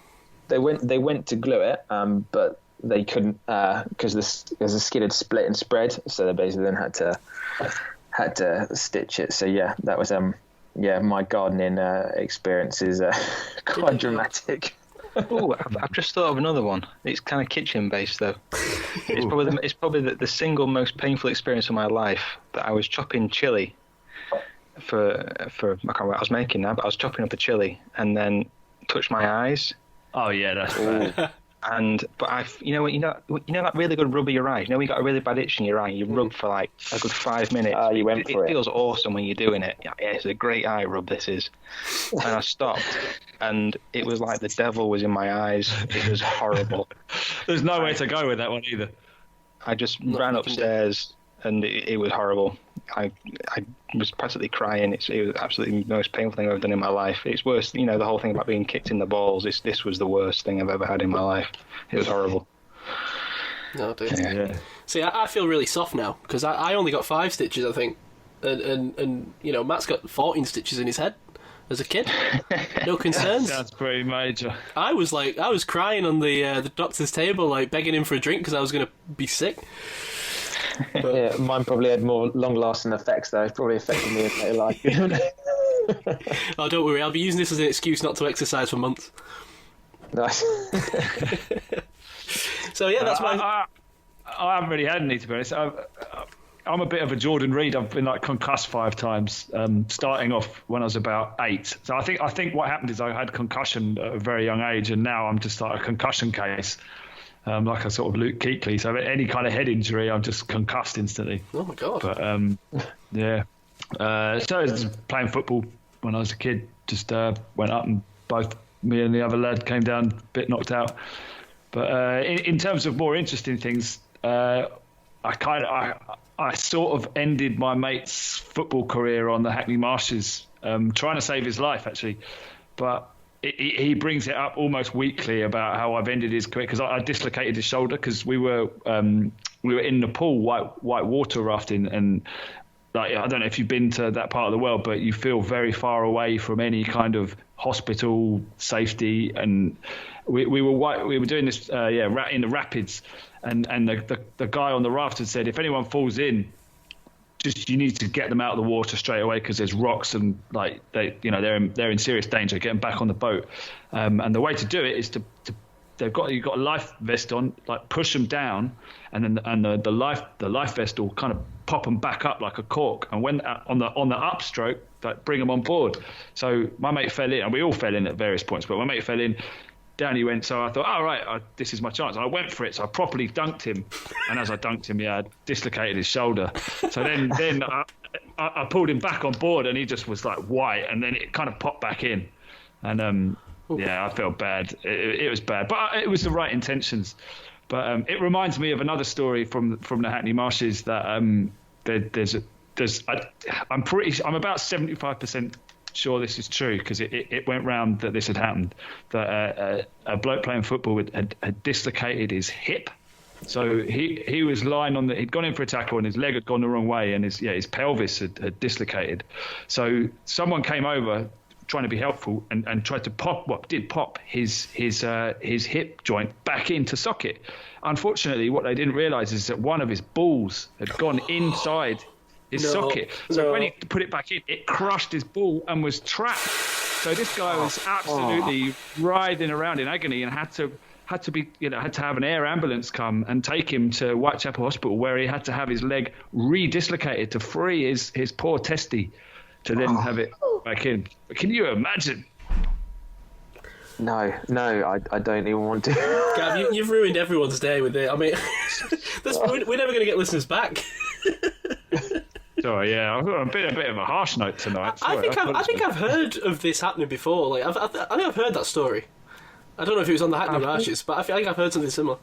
They went to glue it, but they couldn't because the skin had split and spread. So they basically then had to stitch it. So yeah, that was my gardening experience is quite dramatic. Oh, I've just thought of another one. It's kind of kitchen based though. It's probably the single most painful experience of my life. That I was chopping chili for I can't remember what I was making now, but I was chopping up a chili and then touched my eyes. Oh yeah, that's bad. But you know that really good rub of your eyes. You know when you got a really bad itch in your eye, you rub for like a good 5 minutes. You went for it. It feels awesome when you're doing it. Yeah, it's a great eye rub. This is, and I stopped, and it was like the devil was in my eyes. It was horrible. There's no way to go with that one either. I just ran upstairs, and it was horrible. I was practically crying. It was absolutely the most painful thing I've ever done in my life. It's worse, the whole thing about being kicked in the balls. This was the worst thing I've ever had in my life. It was horrible. No, dude. Yeah. See, I feel really soft now because I only got 5 stitches, I think, and Matt's got 14 stitches in his head as a kid. No concerns. Sounds pretty major. I was crying on the doctor's table, like begging him for a drink because I was going to be sick. But yeah, mine probably had more long-lasting effects though. It probably affected me in later life. Oh, don't worry. I'll be using this as an excuse not to exercise for months. Nice. So yeah, that's my. I haven't really had any, to be honest. I'm a bit of a Jordan Reed. I've been like concussed 5 times, starting off when I was about 8. So I think what happened is I had concussion at a very young age, and now I'm just like a concussion case. Like a sort of Luke Kuechly. So any kind of head injury, I'm just concussed instantly. Oh my god! But yeah. So I was playing football when I was a kid. Just went up and both me and the other lad came down a bit knocked out. But in terms of more interesting things, I sort of ended my mate's football career on the Hackney Marshes, trying to save his life actually, but. He brings it up almost weekly about how I've ended his career because I dislocated his shoulder because we were in Nepal white water rafting, and like I don't know if you've been to that part of the world, but you feel very far away from any kind of hospital safety, and we were doing this in the rapids, and the guy on the raft had said if anyone falls in, just you need to get them out of the water straight away because there's rocks and like they're in serious danger. Get them back on the boat, and the way to do it is you've got a life vest on, like push them down, and then the life vest will kind of pop them back up like a cork, and when on the upstroke, like bring them on board. So my mate fell in, and we all fell in at various points, but my mate fell in. Down he went, so I thought, all right, this is my chance. And I went for it, so I properly dunked him. And as I dunked him, I dislocated his shoulder. So then I pulled him back on board, and he just was like white, and then it kind of popped back in. And I felt bad. It was bad, but it was the right intentions. But it reminds me of another story from the Hackney Marshes that I'm about 75% sure this is true because it went round that this had happened, that a bloke playing football had dislocated his hip. So he was lying he'd gone in for a tackle and his leg had gone the wrong way and his pelvis had dislocated. So someone came over trying to be helpful and tried to pop his hip joint back into socket. Unfortunately, what they didn't realise is that one of his balls had gone inside his socket. So when he put it back in, it crushed his ball and was trapped. So this guy was absolutely writhing around in agony and had to have an air ambulance come and take him to Whitechapel Hospital, where he had to have his leg re-dislocated to free his poor testy to then have it back in. But can you imagine? No, I don't even want to. Gav, you've ruined everyone's day with it. I mean, we're never going to get listeners back. Sorry, yeah, I've been a bit of a harsh note tonight. Sorry, I think I've heard of this happening before. Like, I think I've heard that story. I don't know if it was on the Hackney Marshes, but I think I've heard something similar.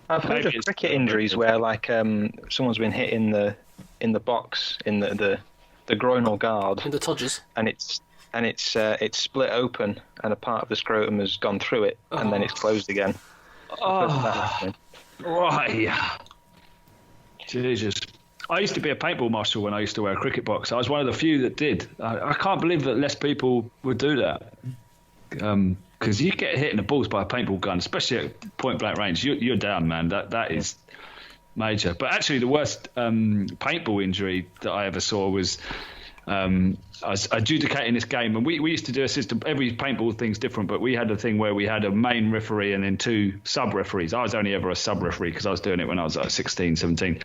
I've heard of cricket injuries where, like, someone's been hit in the box in the groinal guard in the tudges, and it's and it's split open, and a part of the scrotum has gone through it, and then it's closed again. Oh, right. Jesus. I used to be a paintball marshal when I used to wear a cricket box. I was one of the few that did. I can't believe that less people would do that. Because you get hit in the balls by a paintball gun, especially at point blank range, you're down, man. That is major. But actually, the worst paintball injury that I ever saw was I was adjudicating this game, and we used to do a system. Every paintball thing's different, but we had a thing where we had a main referee and then 2 sub referees. I was only ever a sub referee because I was doing it when I was like 16, 17.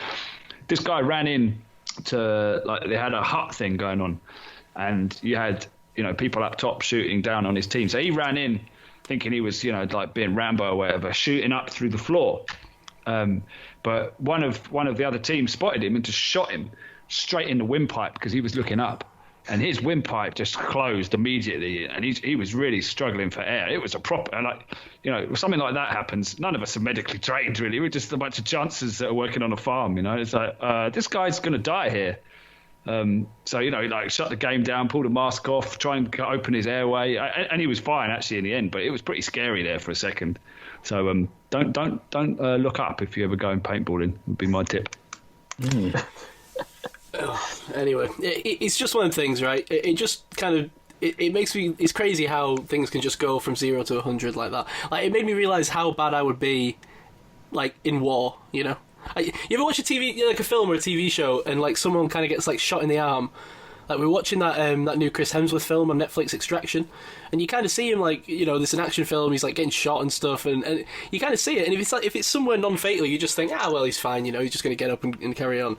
This guy ran in to, like, they had a hut thing going on, and you had, people up top shooting down on his team. So he ran in thinking he was, like being Rambo or whatever, shooting up through the floor. But one of the other team spotted him and just shot him straight in the windpipe because he was looking up, and his windpipe just closed immediately, and he was really struggling for air. It was a proper, something like that happens. None of us are medically trained, really. We're just a bunch of chancers that are working on a farm, It's like, this guy's going to die here. So, shut the game down, pull the mask off, try and open his airway. And he was fine, actually, in the end, but it was pretty scary there for a second. So don't look up if you ever go in paintballing, would be my tip. Anyway, it's just one of the things, right? It just kind of it makes me. It's crazy how things can just go from 0 to 100 like that. Like, it made me realize how bad I would be, like, in war. You ever watch a TV, like a film or a TV show, and like someone kind of gets like shot in the arm? Like, we're watching that new Chris Hemsworth film on Netflix, Extraction, and you kind of see him, like, there's an action film, he's like getting shot and stuff, and you kind of see it. And if it's somewhere non-fatal, you just think, well, he's fine, he's just going to get up and carry on.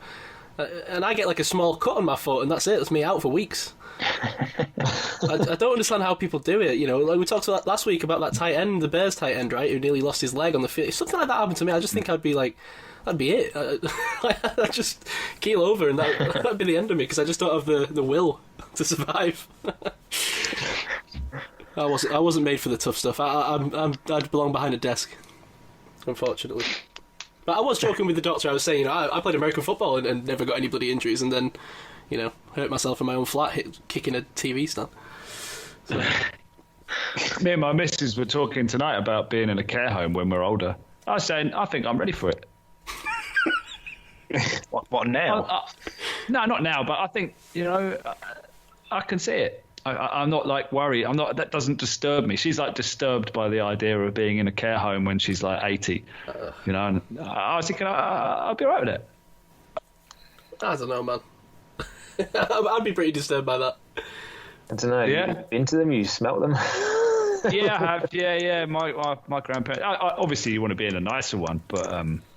And I get like a small cut on my foot, and that's it. That's me out for weeks. I don't understand how people do it. Like we talked about last week about that tight end, the Bears tight end, right, who nearly lost his leg on the field. If something like that happened to me, I just think I'd be like, that'd be it. I'd just keel over, and that'd be the end of me, because I just don't have the will to survive. I wasn't made for the tough stuff. I'd belong behind a desk, unfortunately. But I was joking with the doctor. I was saying, I played American football and never got any bloody injuries, and then, hurt myself in my own flat, kicking a TV stand. So. Me and my missus were talking tonight about being in a care home when we're older. I was saying, I think I'm ready for it. What now? No, not now, but I think, I can see it. I'm not like worried. That doesn't disturb me. She's like disturbed by the idea of being in a care home when she's like 80. And I was thinking I'll be all right with it. I don't know, man. I'd be pretty disturbed by that. I don't know. Yeah. You've been to them? You smelt them? Yeah, I have. Yeah. My grandparents. Obviously, you want to be in a nicer one, but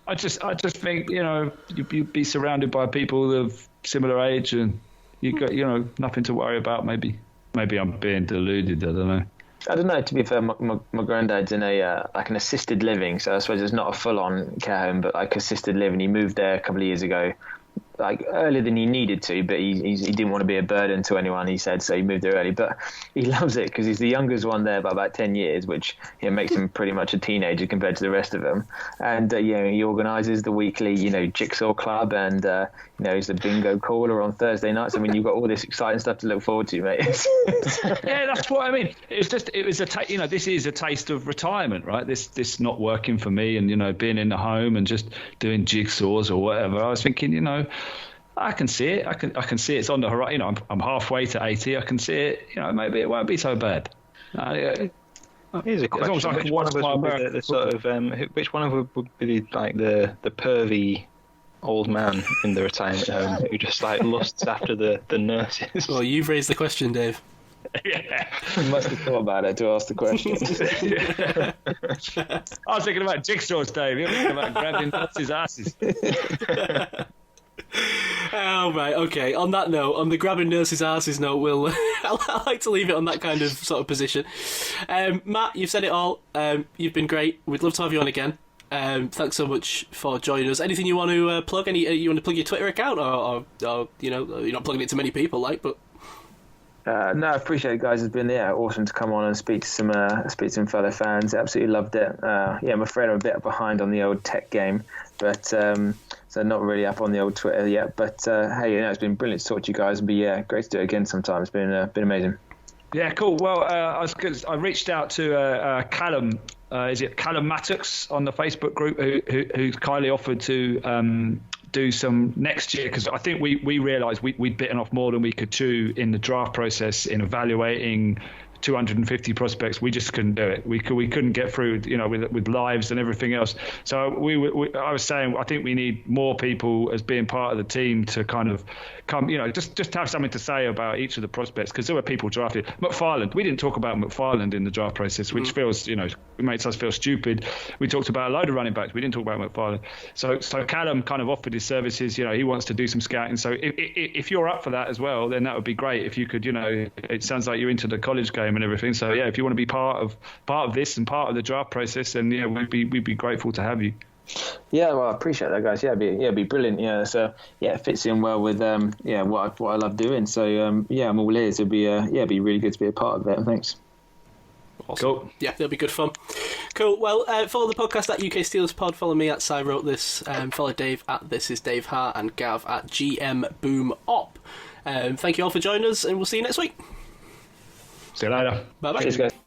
I just think you'd be surrounded by people of similar age, and you got nothing to worry about. Maybe I'm being deluded. I don't know. I don't know. To be fair, my granddad's in a like an assisted living, so I suppose it's not a full-on care home, but like assisted living. He moved there a couple of years ago, like earlier than he needed to, but he didn't want to be a burden to anyone, he said, so he moved there early. But he loves it because he's the youngest one there by about 10 years, which makes him pretty much a teenager compared to the rest of them. And he organises the weekly jigsaw club, and he's the bingo caller on Thursday nights. I mean, you've got all this exciting stuff to look forward to, mate. Yeah, that's what I mean. This is a taste of retirement, right? This not working for me, and being in the home and just doing jigsaws or whatever. I was thinking, I can see it. I can see it's on the horizon. I'm halfway to 80. I can see it. Maybe it won't be so bad. Here's a question: which one of us would be the sort of which one of us would be like the pervy old man in the retirement home who just like lusts after the nurses? Well, you've raised the question, Dave. Yeah, I must have thought about it to ask the question. I was thinking about jigsaws, Dave. You're thinking about grabbing nurses' asses. Oh, right, okay. On that note, on the grabbing nurses' asses note, I like to leave it on that kind of sort of position. Matt, you've said it all. You've been great. We'd love to have you on again. Thanks so much for joining us. Anything you want to plug? You want to plug your Twitter account, or you're not plugging it to many people, but. No, I appreciate it, guys. It's been awesome to come on and speak to some fellow fans. Absolutely loved it. I'm afraid I'm a bit behind on the old tech game, but so not really up on the old Twitter yet. But hey, it's been brilliant to talk to you guys, and great to do it again sometime. It's been amazing. Yeah, cool. Well, I reached out to Callum. Is it Callum Mattocks on the Facebook group who kindly offered to do some next year, because I think we realised we'd bitten off more than we could chew in the draft process in evaluating 250 prospects. We just couldn't do it. We couldn't get through, with lives and everything else. So I was saying, I think we need more people as being part of the team to kind of come, just have something to say about each of the prospects, because there were people drafted. McFarland, we didn't talk about McFarland in the draft process, which feels, it makes us feel stupid. We talked about a load of running backs. We didn't talk about McFarland. So Callum kind of offered his services. He wants to do some scouting. So if you're up for that as well, then that would be great. If you could, it sounds like you're into the college game and everything. So yeah, if you want to be part of this and part of the draft process, then yeah, we'd be grateful to have you. Yeah, well, I appreciate that, guys. Yeah, it'd be brilliant. Yeah, so yeah, it fits in well with what I love doing. So I'm all ears. It'd be really good to be a part of it. Thanks. Awesome. Cool. Yeah, that'll be good fun. Cool. Well, follow the podcast at UK Steelers Pod. Follow me at Cy Wrote This. Follow Dave at This Is Dave Hart, and Gav at GM Boom Op. Thank you all for joining us, and we'll see you next week. See you later. Bye bye. Cheers, guys.